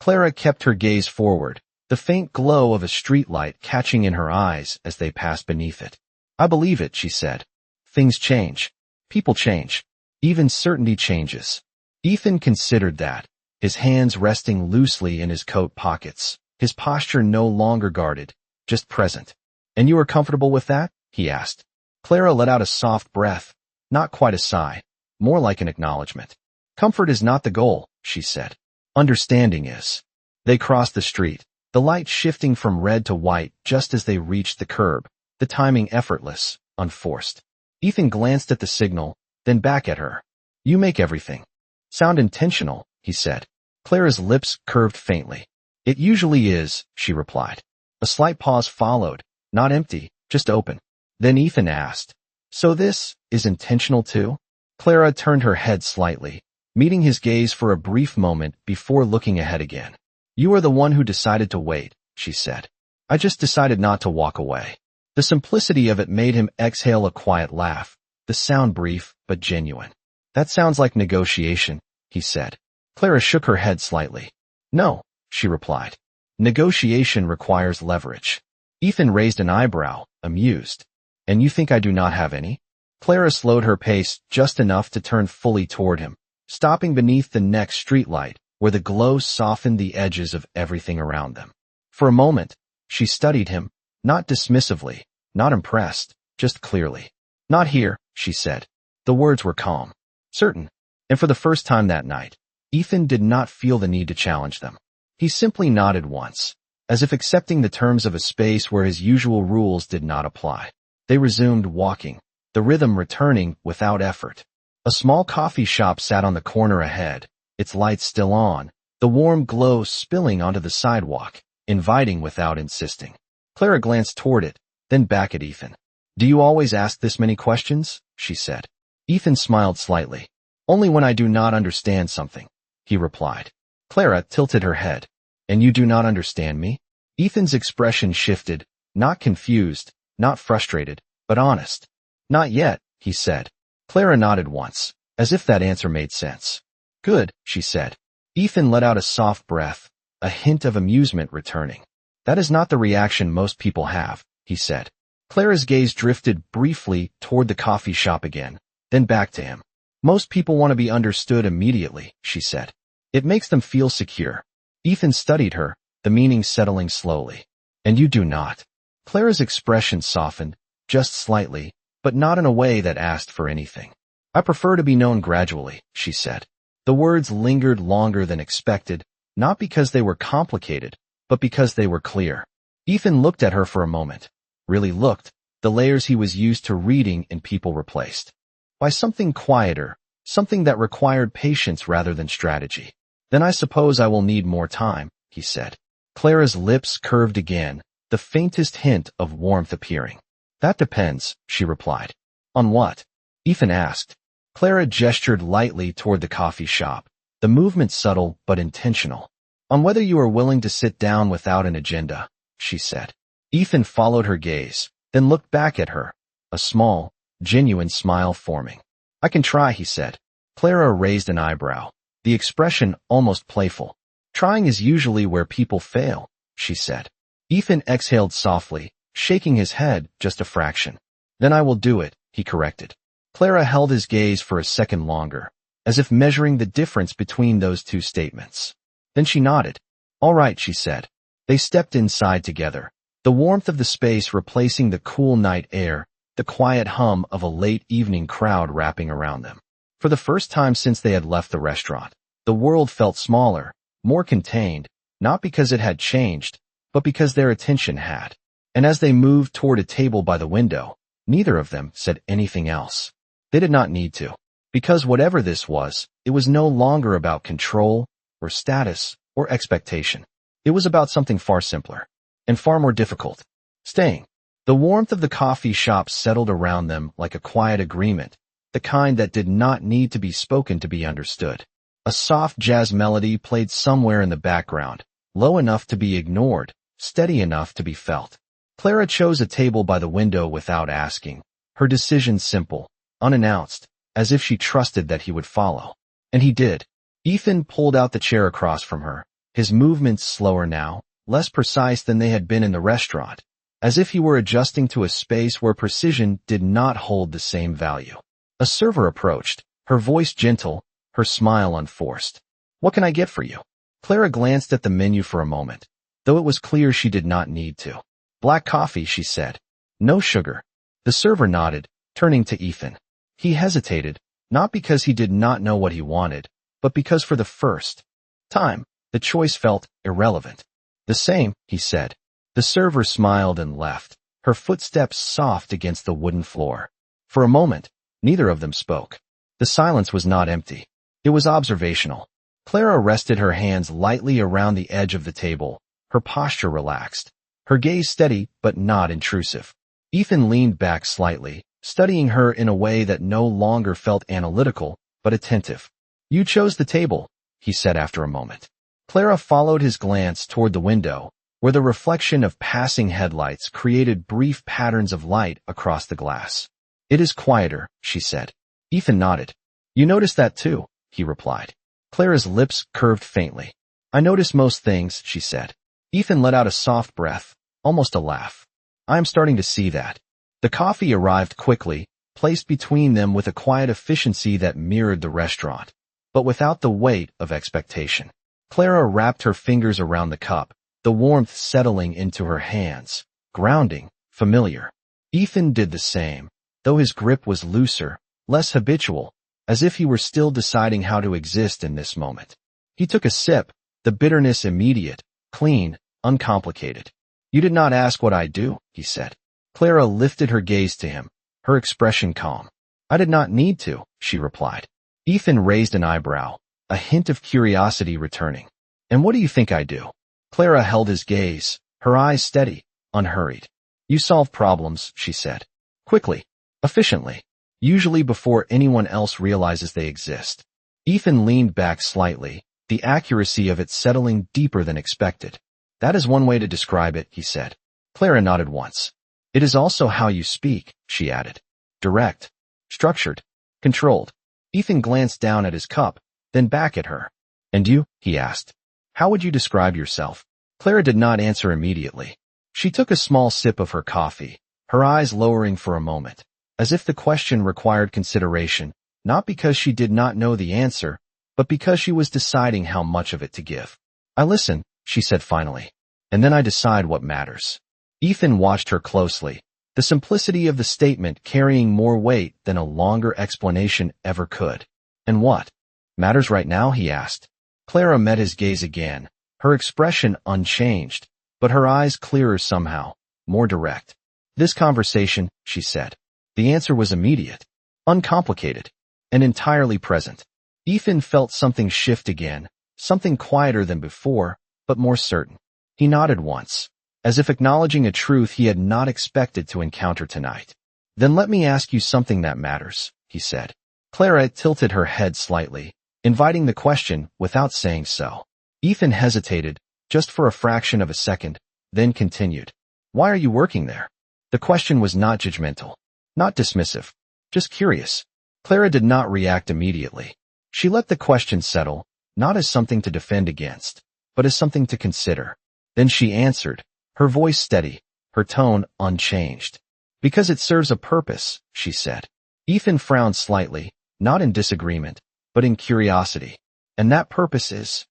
Clara kept her gaze forward, the faint glow of a streetlight catching in her eyes as they passed beneath it. I believe it, she said. Things change. People change. Even certainty changes. Ethan considered that, his hands resting loosely in his coat pockets, his posture no longer guarded, just present. And you are comfortable with that? He asked. Clara let out a soft breath, not quite a sigh, more like an acknowledgement. Comfort is not the goal, she said. Understanding is. They crossed the street, the light shifting from red to white just as they reached the curb, the timing effortless, unforced. Ethan glanced at the signal, then back at her. You make everything sound intentional, he said. Clara's lips curved faintly. It usually is, she replied. A slight pause followed, not empty, just open. Then Ethan asked, so this is intentional too? Clara turned her head slightly, meeting his gaze for a brief moment before looking ahead again. You are the one who decided to wait, she said. I just decided not to walk away. The simplicity of it made him exhale a quiet laugh, the sound brief but genuine. That sounds like negotiation, he said. Clara shook her head slightly. No, she replied. Negotiation requires leverage. Ethan raised an eyebrow, amused. And you think I do not have any? Clara slowed her pace just enough to turn fully toward him, stopping beneath the next streetlight, where the glow softened the edges of everything around them. For a moment, she studied him, not dismissively, not impressed, just clearly. Not here, she said. The words were calm, certain, and for the first time that night, Ethan did not feel the need to challenge them. He simply nodded once, as if accepting the terms of a space where his usual rules did not apply. They resumed walking, the rhythm returning without effort. A small coffee shop sat on the corner ahead, its lights still on, the warm glow spilling onto the sidewalk, inviting without insisting. Clara glanced toward it, then back at Ethan. "Do you always ask this many questions?" she said. Ethan smiled slightly. "Only when I do not understand something," he replied. Clara tilted her head. "And you do not understand me?" Ethan's expression shifted, not confused, not frustrated, but honest. "Not yet," he said. Clara nodded once, as if that answer made sense. "Good," she said. Ethan let out a soft breath, a hint of amusement returning. "That is not the reaction most people have," he said. Clara's gaze drifted briefly toward the coffee shop again, then back to him. "Most people want to be understood immediately," she said. "It makes them feel secure." Ethan studied her, the meaning settling slowly. "And you do not." Clara's expression softened, just slightly, but not in a way that asked for anything. "I prefer to be known gradually," she said. The words lingered longer than expected, not because they were complicated, but because they were clear. Ethan looked at her for a moment. Really looked, the layers he was used to reading in people replaced by something quieter, something that required patience rather than strategy. "Then I suppose I will need more time," he said. Clara's lips curved again, the faintest hint of warmth appearing. "That depends," she replied. "On what?" Ethan asked. Clara gestured lightly toward the coffee shop, the movement subtle but intentional. "On whether you are willing to sit down without an agenda," she said. Ethan followed her gaze, then looked back at her, a small, genuine smile forming. "I can try," he said. Clara raised an eyebrow, the expression almost playful. "Trying is usually where people fail," she said. Ethan exhaled softly, shaking his head just a fraction. "Then I will do it," he corrected. Clara held his gaze for a second longer, as if measuring the difference between those two statements. Then she nodded. "All right," she said. They stepped inside together, the warmth of the space replacing the cool night air, the quiet hum of a late evening crowd wrapping around them. For the first time since they had left the restaurant, the world felt smaller, more contained, not because it had changed, but because their attention had. And as they moved toward a table by the window, neither of them said anything else. They did not need to. Because whatever this was, it was no longer about control, or status, or expectation. It was about something far simpler, and far more difficult. Staying. The warmth of the coffee shop settled around them like a quiet agreement, the kind that did not need to be spoken to be understood. A soft jazz melody played somewhere in the background, low enough to be ignored, steady enough to be felt. Clara chose a table by the window without asking, her decision simple, unannounced, as if she trusted that he would follow. And he did. Ethan pulled out the chair across from her, his movements slower now, less precise than they had been in the restaurant, as if he were adjusting to a space where precision did not hold the same value. A server approached, her voice gentle, her smile unforced. "What can I get for you?" Clara glanced at the menu for a moment, though it was clear she did not need to. "Black coffee," she said. "No sugar." The server nodded, turning to Ethan. He hesitated, not because he did not know what he wanted, but because for the first time, the choice felt irrelevant. "The same," he said. The server smiled and left, her footsteps soft against the wooden floor. For a moment, neither of them spoke. The silence was not empty. It was observational. Clara rested her hands lightly around the edge of the table, her posture relaxed, her gaze steady but not intrusive. Ethan leaned back slightly, studying her in a way that no longer felt analytical, but attentive. "You chose the table," he said after a moment. Clara followed his glance toward the window, where the reflection of passing headlights created brief patterns of light across the glass. "It is quieter," she said. Ethan nodded. "You noticed that too," he replied. Clara's lips curved faintly. "I notice most things," she said. Ethan let out a soft breath, almost a laugh. "I am starting to see that." The coffee arrived quickly, placed between them with a quiet efficiency that mirrored the restaurant, but without the weight of expectation. Clara wrapped her fingers around the cup, the warmth settling into her hands, grounding, familiar. Ethan did the same, though his grip was looser, less habitual, as if he were still deciding how to exist in this moment. He took a sip, the bitterness immediate, clean, uncomplicated. You did not ask what I do, he said. Clara lifted her gaze to him, her expression calm. I did not need to, she replied. Ethan raised an eyebrow, a hint of curiosity returning. And what do you think I do? Clara held his gaze, her eyes steady, unhurried. You solve problems, she said. Quickly, efficiently, usually before anyone else realizes they exist. Ethan leaned back slightly, the accuracy of it settling deeper than expected. That is one way to describe it, he said. Clara nodded once. It is also how you speak, she added. Direct, structured, controlled. Ethan glanced down at his cup, then back at her. And you? He asked. How would you describe yourself? Clara did not answer immediately. She took a small sip of her coffee, her eyes lowering for a moment, as if the question required consideration, not because she did not know the answer, but because she was deciding how much of it to give. I listen, she said finally, and then I decide what matters. Ethan watched her closely, the simplicity of the statement carrying more weight than a longer explanation ever could. And what matters right now? He asked. Clara met his gaze again, her expression unchanged, but her eyes clearer somehow, more direct. This conversation, she said. The answer was immediate, uncomplicated, and entirely present. Ethan felt something shift again, something quieter than before, but more certain. He nodded once, as if acknowledging a truth he had not expected to encounter tonight. Then let me ask you something that matters, he said. Clara tilted her head slightly, inviting the question without saying so. Ethan hesitated, just for a fraction of a second, then continued. Why are you working there? The question was not judgmental, not dismissive, just curious. Clara did not react immediately. She let the question settle, not as something to defend against, but as something to consider. Then she answered, her voice steady, her tone unchanged. Because it serves a purpose, she said. Ethan frowned slightly, not in disagreement, but in curiosity. And that purpose is?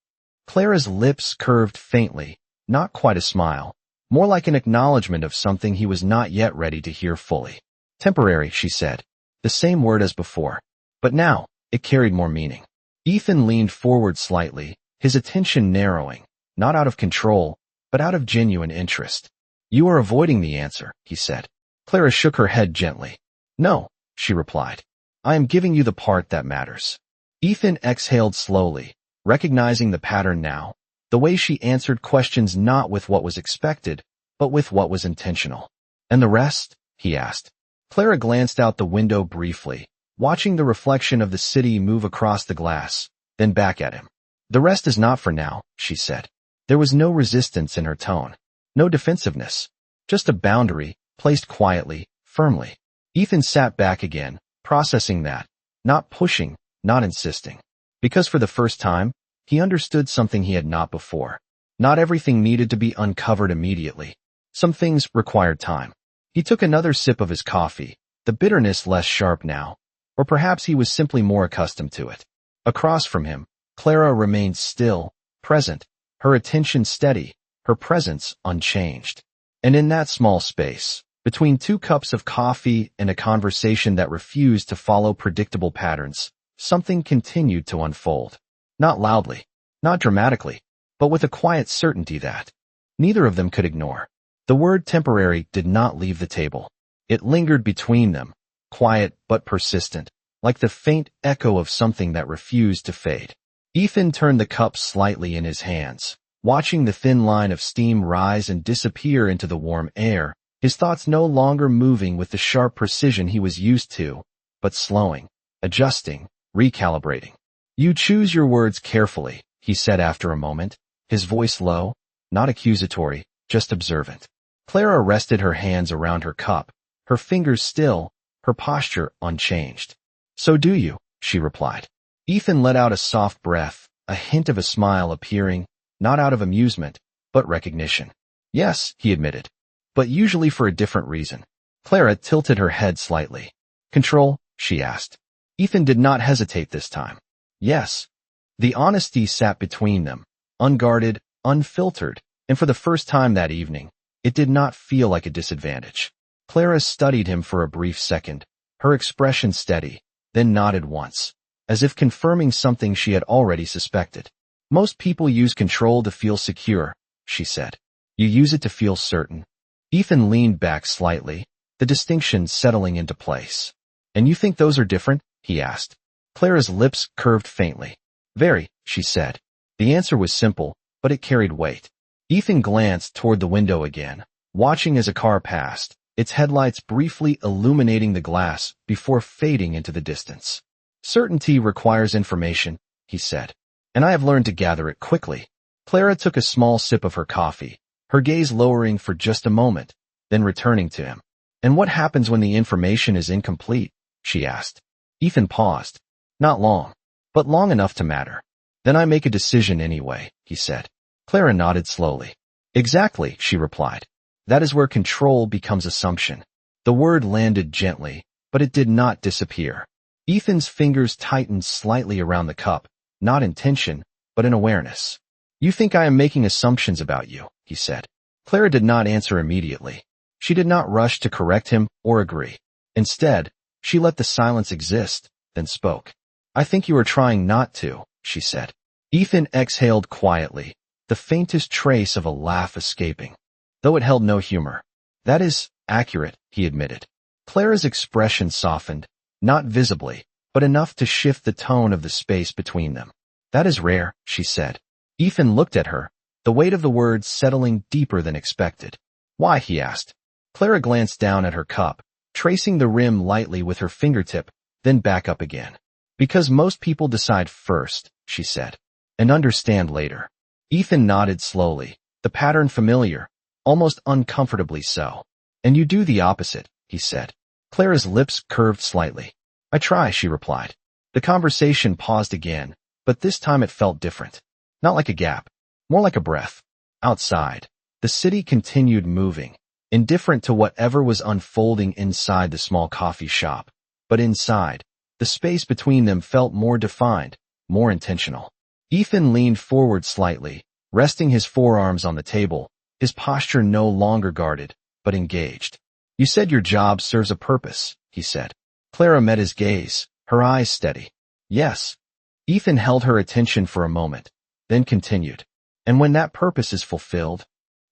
Clara's lips curved faintly, not quite a smile, more like an acknowledgement of something he was not yet ready to hear fully. Temporary, she said, the same word as before. But now, it carried more meaning. Ethan leaned forward slightly, his attention narrowing, not out of control, but out of genuine interest. You are avoiding the answer, he said. Clara shook her head gently. No, she replied. I am giving you the part that matters. Ethan exhaled slowly, recognizing the pattern now, the way she answered questions not with what was expected, but with what was intentional. And the rest? He asked. Clara glanced out the window briefly, watching the reflection of the city move across the glass, then back at him. The rest is not for now, she said. There was no resistance in her tone, no defensiveness, just a boundary, placed quietly, firmly. Ethan sat back again, processing that, not pushing, not insisting. Because for the first time, he understood something he had not before. Not everything needed to be uncovered immediately. Some things required time. He took another sip of his coffee, the bitterness less sharp now, or perhaps he was simply more accustomed to it. Across from him, Clara remained still, present, her attention steady, her presence unchanged. And in that small space, between 2 cups of coffee and a conversation that refused to follow predictable patterns, something continued to unfold. Not loudly, not dramatically, but with a quiet certainty that neither of them could ignore. The word temporary did not leave the table. It lingered between them, quiet but persistent, like the faint echo of something that refused to fade. Ethan turned the cup slightly in his hands, watching the thin line of steam rise and disappear into the warm air, his thoughts no longer moving with the sharp precision he was used to, but slowing, adjusting, recalibrating. You choose your words carefully, he said after a moment, his voice low, not accusatory, just observant. Clara rested her hands around her cup, her fingers still, her posture unchanged. So do you, she replied. Ethan let out a soft breath, a hint of a smile appearing, not out of amusement, but recognition. Yes, he admitted, but usually for a different reason. Clara tilted her head slightly. Control? She asked. Ethan did not hesitate this time. Yes. The honesty sat between them, unguarded, unfiltered, and for the first time that evening, it did not feel like a disadvantage. Clara studied him for a brief second, her expression steady, then nodded once, as if confirming something she had already suspected. Most people use control to feel secure, she said. You use it to feel certain. Ethan leaned back slightly, the distinction settling into place. And you think those are different? He asked. Clara's lips curved faintly. Very, she said. The answer was simple, but it carried weight. Ethan glanced toward the window again, watching as a car passed, its headlights briefly illuminating the glass before fading into the distance. Certainty requires information, he said. And I have learned to gather it quickly. Clara took a small sip of her coffee, her gaze lowering for just a moment, then returning to him. And what happens when the information is incomplete? She asked. Ethan paused. Not long, but long enough to matter. Then I make a decision anyway, he said. Clara nodded slowly. Exactly, she replied. That is where control becomes assumption. The word landed gently, but it did not disappear. Ethan's fingers tightened slightly around the cup, not in tension, but in awareness. You think I am making assumptions about you, he said. Clara did not answer immediately. She did not rush to correct him or agree. Instead, she let the silence exist, then spoke. I think you are trying not to, she said. Ethan exhaled quietly, the faintest trace of a laugh escaping, though it held no humor. That is accurate, he admitted. Clara's expression softened, not visibly, but enough to shift the tone of the space between them. That is rare, she said. Ethan looked at her, the weight of the words settling deeper than expected. Why, he asked. Clara glanced down at her cup, tracing the rim lightly with her fingertip, then back up again. Because most people decide first, she said, and understand later. Ethan nodded slowly, the pattern familiar, almost uncomfortably so. And you do the opposite, he said. Clara's lips curved slightly. I try, she replied. The conversation paused again, but this time it felt different. Not like a gap, more like a breath. Outside, the city continued moving, indifferent to whatever was unfolding inside the small coffee shop. But inside, the space between them felt more defined, more intentional. Ethan leaned forward slightly, resting his forearms on the table, his posture no longer guarded, but engaged. You said your job serves a purpose, he said. Clara met his gaze, her eyes steady. Yes. Ethan held her attention for a moment, then continued. And when that purpose is fulfilled?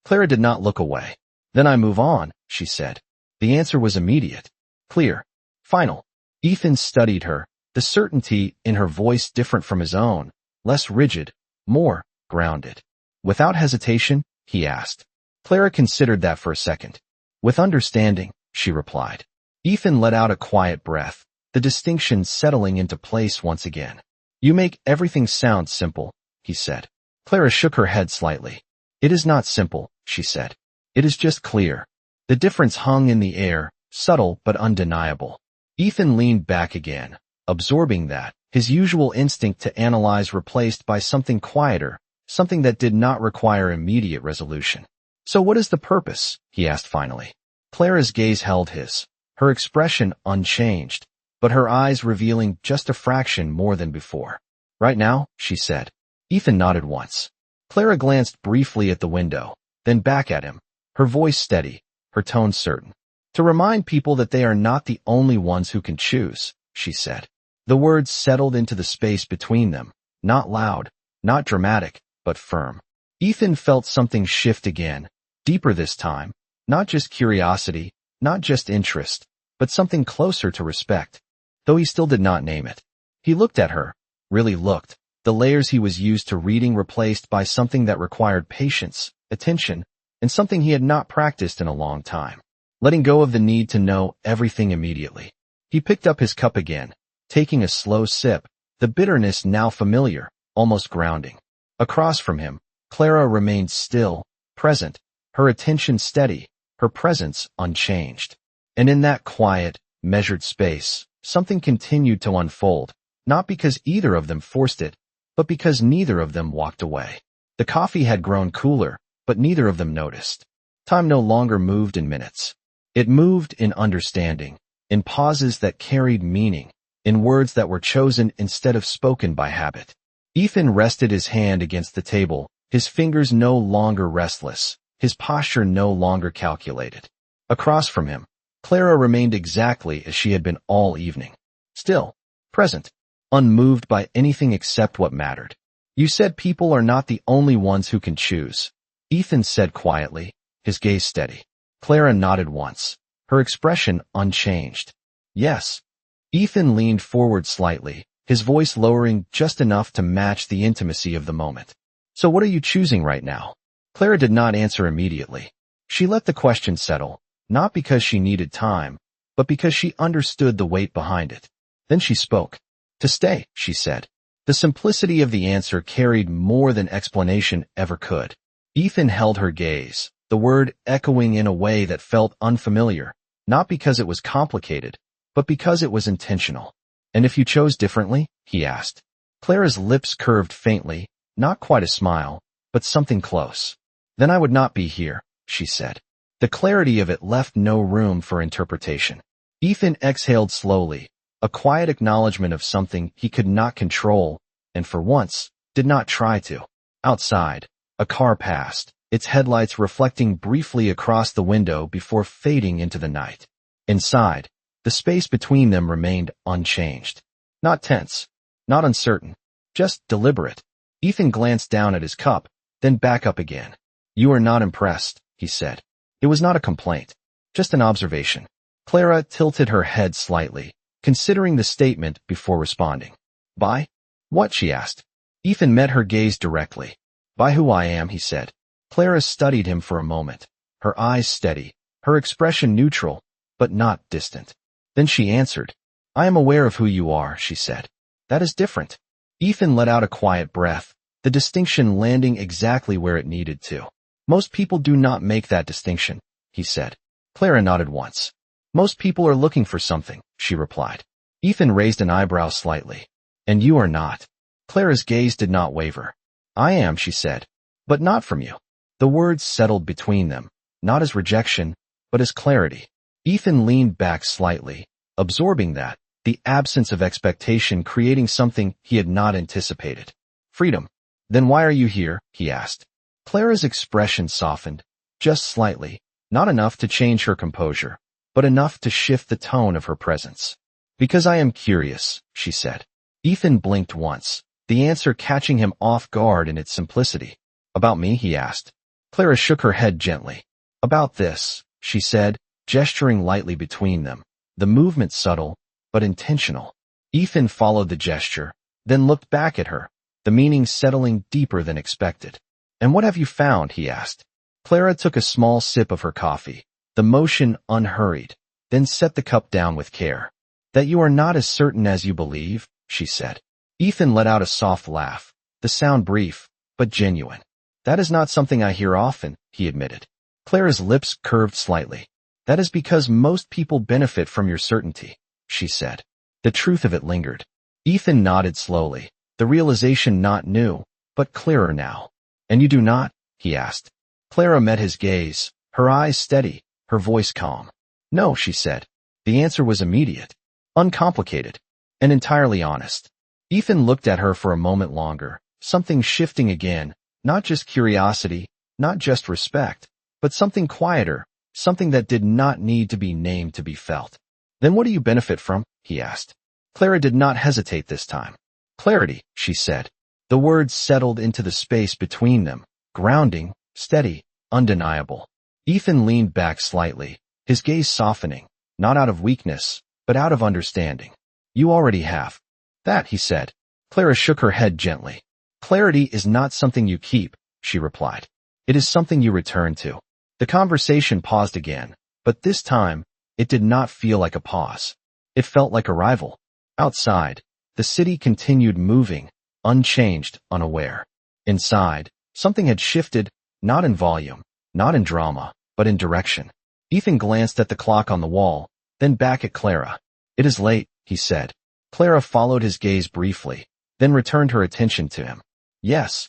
Clara did not look away. Then I move on, she said. The answer was immediate, clear, final. Ethan studied her, the certainty in her voice different from his own, less rigid, more grounded. Without hesitation, he asked. Clara considered that for a second. With understanding, she replied. Ethan let out a quiet breath, the distinction settling into place once again. You make everything sound simple, he said. Clara shook her head slightly. It is not simple, she said. It is just clear. The difference hung in the air, subtle but undeniable. Ethan leaned back again, absorbing that, his usual instinct to analyze replaced by something quieter, something that did not require immediate resolution. So what is the purpose? He asked finally. Clara's gaze held his, her expression unchanged, but her eyes revealing just a fraction more than before. Right now, she said. Ethan nodded once. Clara glanced briefly at the window, then back at him, her voice steady, her tone certain. To remind people that they are not the only ones who can choose, she said. The words settled into the space between them, not loud, not dramatic, but firm. Ethan felt something shift again, deeper this time, not just curiosity, not just interest, but something closer to respect. Though he still did not name it. He looked at her, really looked, the layers he was used to reading replaced by something that required patience, attention, and something he had not practiced in a long time. Letting go of the need to know everything immediately. He picked up his cup again, taking a slow sip, the bitterness now familiar, almost grounding. Across from him, Clara remained still, present, her attention steady, her presence unchanged. And in that quiet, measured space, something continued to unfold, not because either of them forced it, but because neither of them walked away. The coffee had grown cooler, but neither of them noticed. Time no longer moved in minutes. It moved in understanding, in pauses that carried meaning, in words that were chosen instead of spoken by habit. Ethan rested his hand against the table, his fingers no longer restless, his posture no longer calculated. Across from him, Clara remained exactly as she had been all evening. Still, present, unmoved by anything except what mattered. You said people are not the only ones who can choose. Ethan said quietly, his gaze steady. Clara nodded once, her expression unchanged. Yes. Ethan leaned forward slightly, his voice lowering just enough to match the intimacy of the moment. So what are you choosing right now? Clara did not answer immediately. She let the question settle, not because she needed time, but because she understood the weight behind it. Then she spoke. To stay, she said. The simplicity of the answer carried more than explanation ever could. Ethan held her gaze, the word echoing in a way that felt unfamiliar, not because it was complicated, but because it was intentional. And if you chose differently? He asked. Clara's lips curved faintly, not quite a smile, but something close. Then I would not be here, she said. The clarity of it left no room for interpretation. Ethan exhaled slowly, a quiet acknowledgement of something he could not control, and for once, did not try to. Outside, a car passed, its headlights reflecting briefly across the window before fading into the night. Inside, the space between them remained unchanged. Not tense, not uncertain, just deliberate. Ethan glanced down at his cup, then back up again. You are not impressed, he said. It was not a complaint, just an observation. Clara tilted her head slightly, considering the statement before responding. By what? She asked. Ethan met her gaze directly. By who I am, he said. Clara studied him for a moment, her eyes steady, her expression neutral, but not distant. Then she answered. I am aware of who you are, she said. That is different. Ethan let out a quiet breath, the distinction landing exactly where it needed to. Most people do not make that distinction, he said. Clara nodded once. Most people are looking for something, she replied. Ethan raised an eyebrow slightly. And you are not. Clara's gaze did not waver. I am, she said. But not from you. The words settled between them, not as rejection, but as clarity. Ethan leaned back slightly, absorbing that, the absence of expectation creating something he had not anticipated. Freedom. Then why are you here? He asked. Clara's expression softened, just slightly, not enough to change her composure, but enough to shift the tone of her presence. Because I am curious, she said. Ethan blinked once, the answer catching him off guard in its simplicity. About me? He asked. Clara shook her head gently. About this, she said, gesturing lightly between them, the movement subtle, but intentional. Ethan followed the gesture, then looked back at her, the meaning settling deeper than expected. And what have you found? He asked. Clara took a small sip of her coffee, the motion unhurried, then set the cup down with care. That you are not as certain as you believe, she said. Ethan let out a soft laugh, the sound brief, but genuine. That is not something I hear often, he admitted. Clara's lips curved slightly. That is because most people benefit from your certainty, she said. The truth of it lingered. Ethan nodded slowly, the realization not new, but clearer now. And you do not? He asked. Clara met his gaze, her eyes steady, her voice calm. No, she said. The answer was immediate, uncomplicated, and entirely honest. Ethan looked at her for a moment longer, something shifting again, not just curiosity, not just respect, but something quieter, something that did not need to be named to be felt. Then what do you benefit from? He asked. Clara did not hesitate this time. Clarity, she said. The words settled into the space between them, grounding, steady, undeniable. Ethan leaned back slightly, his gaze softening, not out of weakness, but out of understanding. You already have. That, he said. Clara shook her head gently. Clarity is not something you keep, she replied. It is something you return to. The conversation paused again, but this time, it did not feel like a pause. It felt like arrival. Outside, the city continued moving, unchanged, unaware. Inside, something had shifted, not in volume, not in drama, but in direction. Ethan glanced at the clock on the wall, then back at Clara. It is late, he said. Clara followed his gaze briefly, then returned her attention to him. Yes.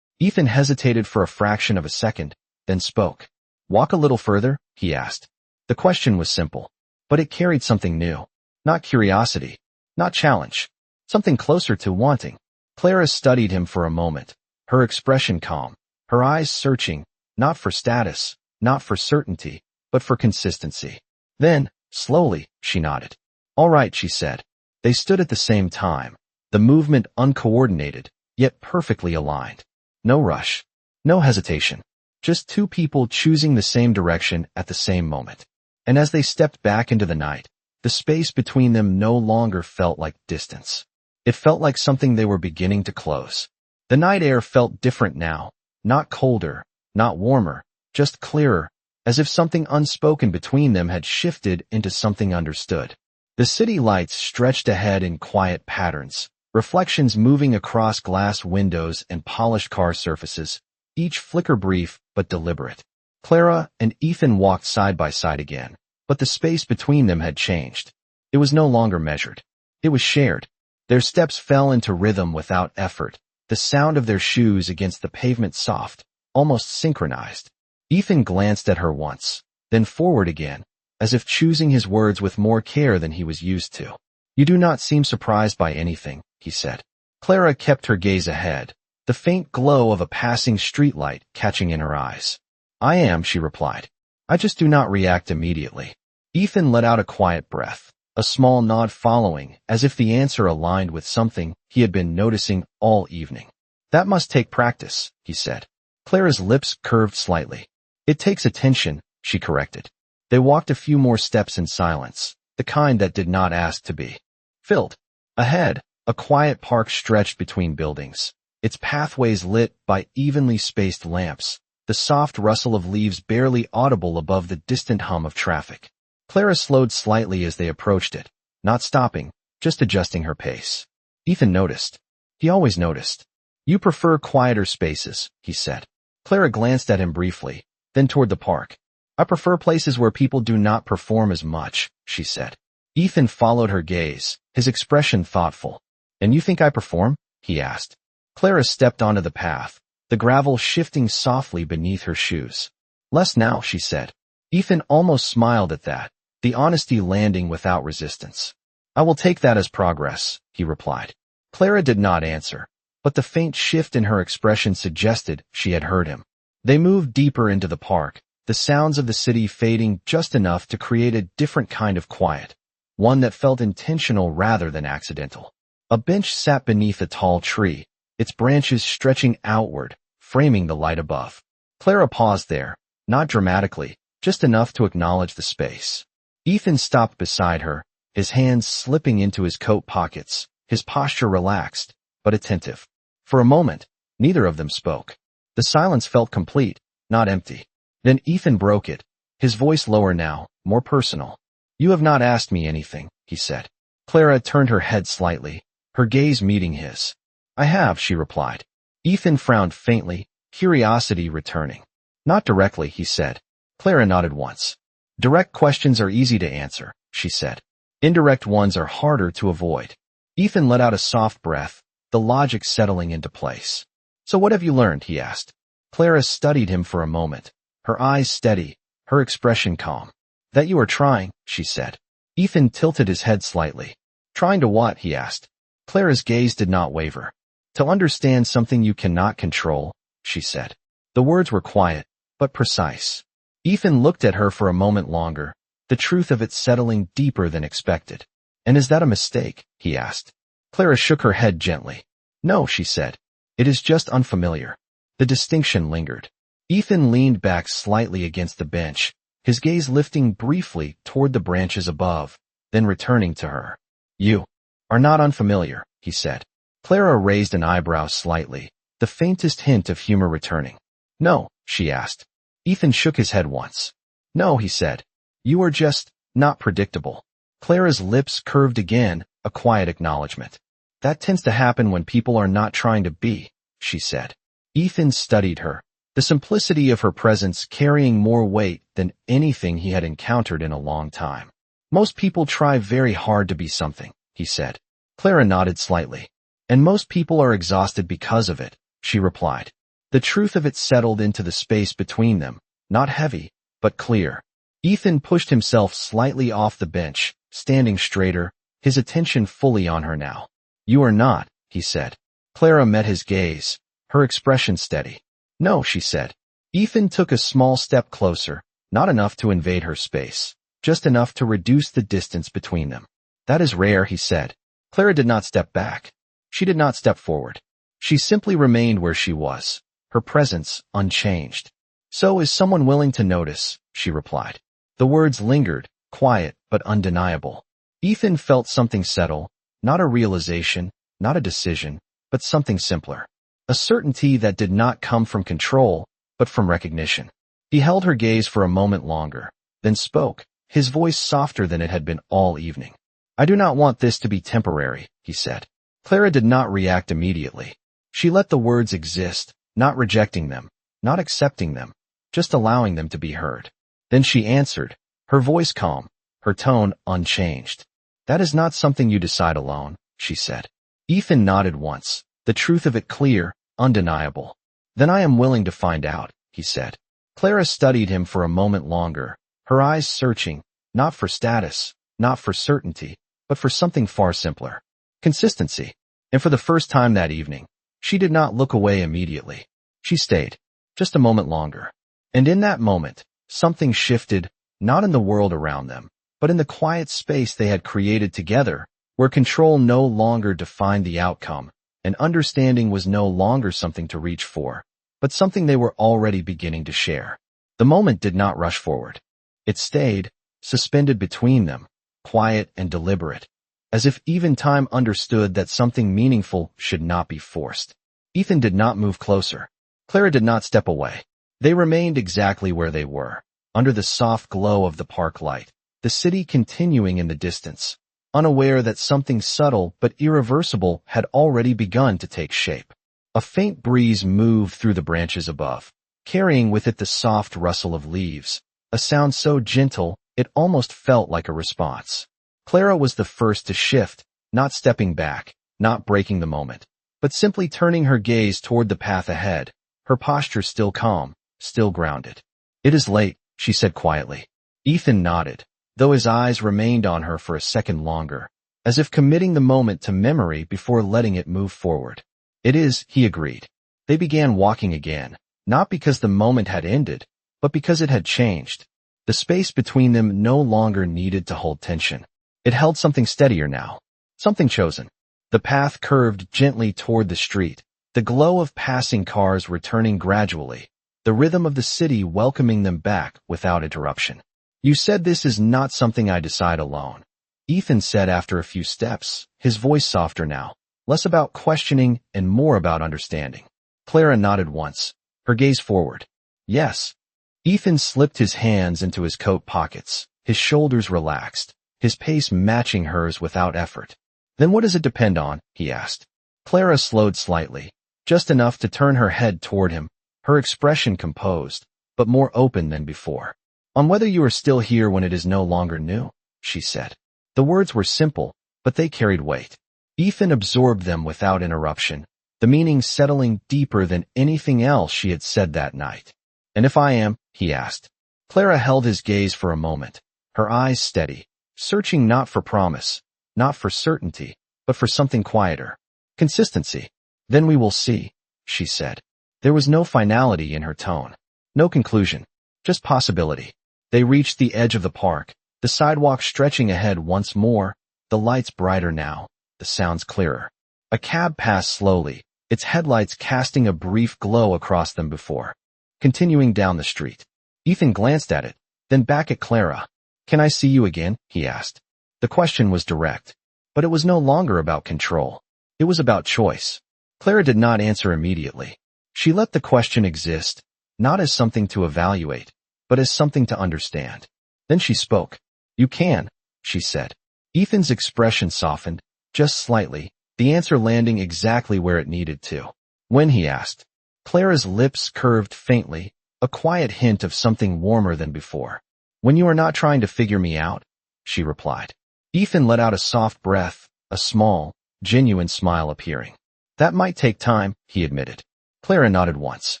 Ethan hesitated for a fraction of a second, then spoke. Walk a little further? He asked. The question was simple, but it carried something new. Not curiosity, not challenge, something closer to wanting. Clara studied him for a moment, her expression calm, her eyes searching, not for status, not for certainty, but for consistency. Then, slowly, she nodded. All right, she said. They stood at the same time, the movement uncoordinated, yet perfectly aligned. No rush, no hesitation, Just two people choosing the same direction at the same moment. And as they stepped back into the night, the space between them no longer felt like distance. It felt like something they were beginning to close. The night air felt different now, not colder, not warmer, just clearer, as if something unspoken between them had shifted into something understood. The city lights stretched ahead in quiet patterns, reflections moving across glass windows and polished car surfaces, each flicker brief but deliberate. Clara and Ethan walked side by side again, but the space between them had changed. It was no longer measured. It was shared. Their steps fell into rhythm without effort, the sound of their shoes against the pavement soft, almost synchronized. Ethan glanced at her once, then forward again, as if choosing his words with more care than he was used to. "You do not seem surprised by anything," he said. Clara kept her gaze ahead, the faint glow of a passing streetlight catching in her eyes. "I am," she replied. "I just do not react immediately." Ethan let out a quiet breath, a small nod following, as if the answer aligned with something he had been noticing all evening. "That must take practice," he said. Clara's lips curved slightly. "It takes attention," she corrected. They walked a few more steps in silence, the kind that did not ask to be filled. Ahead, a quiet park stretched between buildings, its pathways lit by evenly spaced lamps, the soft rustle of leaves barely audible above the distant hum of traffic. Clara slowed slightly as they approached it, not stopping, just adjusting her pace. Ethan noticed. He always noticed. "You prefer quieter spaces," he said. Clara glanced at him briefly, then toward the park. "I prefer places where people do not perform as much," she said. Ethan followed her gaze, his expression thoughtful. "And you think I perform?" he asked. Clara stepped onto the path, the gravel shifting softly beneath her shoes. "Less now," she said. Ethan almost smiled at that, the honesty landing without resistance. "I will take that as progress," he replied. Clara did not answer, but the faint shift in her expression suggested she had heard him. They moved deeper into the park, the sounds of the city fading just enough to create a different kind of quiet, one that felt intentional rather than accidental. A bench sat beneath a tall tree, its branches stretching outward, framing the light above. Clara paused there, not dramatically, just enough to acknowledge the space. Ethan stopped beside her, his hands slipping into his coat pockets, his posture relaxed, but attentive. For a moment, neither of them spoke. The silence felt complete, not empty. Then Ethan broke it, his voice lower now, more personal. "You have not asked me anything," he said. Clara turned her head slightly, her gaze meeting his. "I have," she replied. Ethan frowned faintly, curiosity returning. "Not directly," he said. Clara nodded once. "Direct questions are easy to answer," she said. "Indirect ones are harder to avoid." Ethan let out a soft breath, the logic settling into place. "So what have you learned?" he asked. Clara studied him for a moment, her eyes steady, her expression calm. "That you are trying," she said. Ethan tilted his head slightly. "Trying to what?" he asked. Clara's gaze did not waver. "To understand something you cannot control," she said. The words were quiet, but precise. Ethan looked at her for a moment longer, the truth of it settling deeper than expected. "And is that a mistake?" he asked. Clara shook her head gently. "No," she said. "It is just unfamiliar." The distinction lingered. Ethan leaned back slightly against the bench, his gaze lifting briefly toward the branches above, then returning to her. "You are not unfamiliar," he said. Clara raised an eyebrow slightly, the faintest hint of humor returning. "No," she asked. Ethan shook his head once. "No," he said. "You are just not predictable." Clara's lips curved again, a quiet acknowledgement. "That tends to happen when people are not trying to be," she said. Ethan studied her, the simplicity of her presence carrying more weight than anything he had encountered in a long time. "Most people try very hard to be something," he said. Clara nodded slightly. "And most people are exhausted because of it," she replied. The truth of it settled into the space between them, not heavy, but clear. Ethan pushed himself slightly off the bench, standing straighter, his attention fully on her now. "You are not," he said. Clara met his gaze, her expression steady. "No," she said. Ethan took a small step closer, not enough to invade her space, just enough to reduce the distance between them. "That is rare," he said. Clara did not step back. She did not step forward. She simply remained where she was, her presence unchanged. So is someone willing to notice, she replied. The words lingered, quiet but undeniable. Ethan felt something settle, not a realization, not a decision, but something simpler. A certainty that did not come from control, but from recognition. He held her gaze for a moment longer, then spoke, his voice softer than it had been all evening. I do not want this to be temporary, he said. Clara did not react immediately. She let the words exist, not rejecting them, not accepting them, just allowing them to be heard. Then she answered, her voice calm, her tone unchanged. That is not something you decide alone, she said. Ethan nodded once, the truth of it clear, undeniable. Then I am willing to find out, he said. Clara studied him for a moment longer, her eyes searching, not for status, not for certainty, but for something far simpler. Consistency. And for the first time that evening, she did not look away immediately. She stayed, just a moment longer. And in that moment, something shifted, not in the world around them, but in the quiet space they had created together, where control no longer defined the outcome, and understanding was no longer something to reach for, but something they were already beginning to share. The moment did not rush forward. It stayed, suspended between them, quiet and deliberate, as if even time understood that something meaningful should not be forced. Ethan did not move closer. Clara did not step away. They remained exactly where they were, under the soft glow of the park light, the city continuing in the distance, unaware that something subtle but irreversible had already begun to take shape. A faint breeze moved through the branches above, carrying with it the soft rustle of leaves, a sound so gentle it almost felt like a response. Clara was the first to shift, not stepping back, not breaking the moment, but simply turning her gaze toward the path ahead, her posture still calm, still grounded. It is late, she said quietly. Ethan nodded, though his eyes remained on her for a second longer, as if committing the moment to memory before letting it move forward. It is, he agreed. They began walking again, not because the moment had ended, but because it had changed. The space between them no longer needed to hold tension. It held something steadier now, something chosen. The path curved gently toward the street, the glow of passing cars returning gradually, the rhythm of the city welcoming them back without interruption. You said this is not something I decide alone, Ethan said after a few steps, his voice softer now, less about questioning and more about understanding. Clara nodded once, her gaze forward. Yes. Ethan slipped his hands into his coat pockets, his shoulders relaxed, his pace matching hers without effort. Then what does it depend on? He asked. Clara slowed slightly, just enough to turn her head toward him, her expression composed, but more open than before. On whether you are still here when it is no longer new, she said. The words were simple, but they carried weight. Ethan absorbed them without interruption, the meaning settling deeper than anything else she had said that night. And if I am? He asked. Clara held his gaze for a moment, her eyes steady, searching not for promise, not for certainty, but for something quieter. Consistency. Then we will see, she said. There was no finality in her tone, no conclusion, just possibility. They reached the edge of the park, the sidewalk stretching ahead once more, the lights brighter now, the sounds clearer. A cab passed slowly, its headlights casting a brief glow across them before. Continuing down the street. Ethan glanced at it, then back at Clara. Can I see you again? He asked. The question was direct, but it was no longer about control. It was about choice. Clara did not answer immediately. She let the question exist, not as something to evaluate, but as something to understand. Then she spoke. You can, she said. Ethan's expression softened, just slightly, the answer landing exactly where it needed to. When he asked. Clara's lips curved faintly, a quiet hint of something warmer than before. When you are not trying to figure me out, she replied. Ethan let out a soft breath, a small, genuine smile appearing. That might take time, he admitted. Clara nodded once.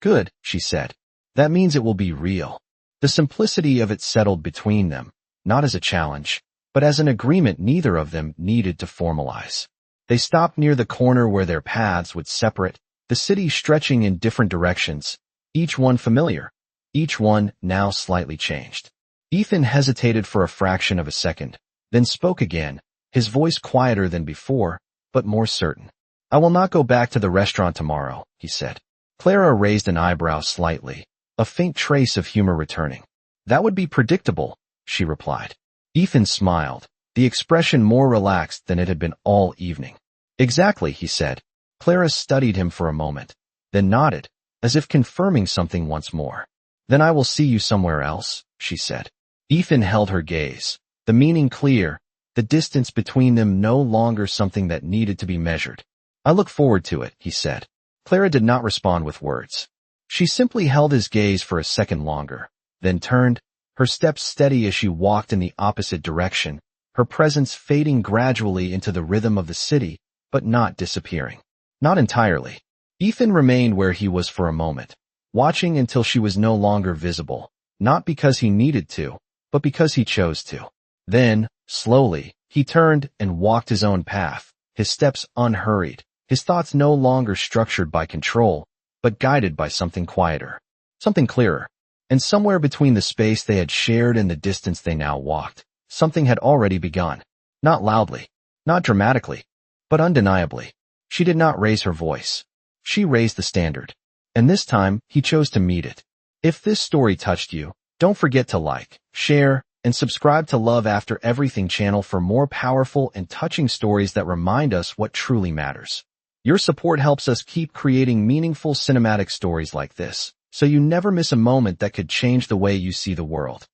Good, she said. That means it will be real. The simplicity of it settled between them, not as a challenge, but as an agreement neither of them needed to formalize. They stopped near the corner where their paths would separate, the city stretching in different directions, each one familiar, each one now slightly changed. Ethan hesitated for a fraction of a second, then spoke again, his voice quieter than before, but more certain. I will not go back to the restaurant tomorrow, he said. Clara raised an eyebrow slightly, a faint trace of humor returning. That would be predictable, she replied. Ethan smiled, the expression more relaxed than it had been all evening. Exactly, he said. Clara studied him for a moment, then nodded, as if confirming something once more. Then I will see you somewhere else, she said. Ethan held her gaze, the meaning clear, the distance between them no longer something that needed to be measured. I look forward to it, he said. Clara did not respond with words. She simply held his gaze for a second longer, then turned, her steps steady as she walked in the opposite direction, her presence fading gradually into the rhythm of the city, but not disappearing. Not entirely. Ethan remained where he was for a moment, watching until she was no longer visible, not because he needed to, but because he chose to. Then, slowly, he turned and walked his own path, his steps unhurried, his thoughts no longer structured by control, but guided by something quieter, something clearer. And somewhere between the space they had shared and the distance they now walked, something had already begun. Not loudly, not dramatically, but undeniably. She did not raise her voice. She raised the standard. And this time, he chose to meet it. If this story touched you, don't forget to like, share, and subscribe to Love After Everything channel for more powerful and touching stories that remind us what truly matters. Your support helps us keep creating meaningful cinematic stories like this, so you never miss a moment that could change the way you see the world.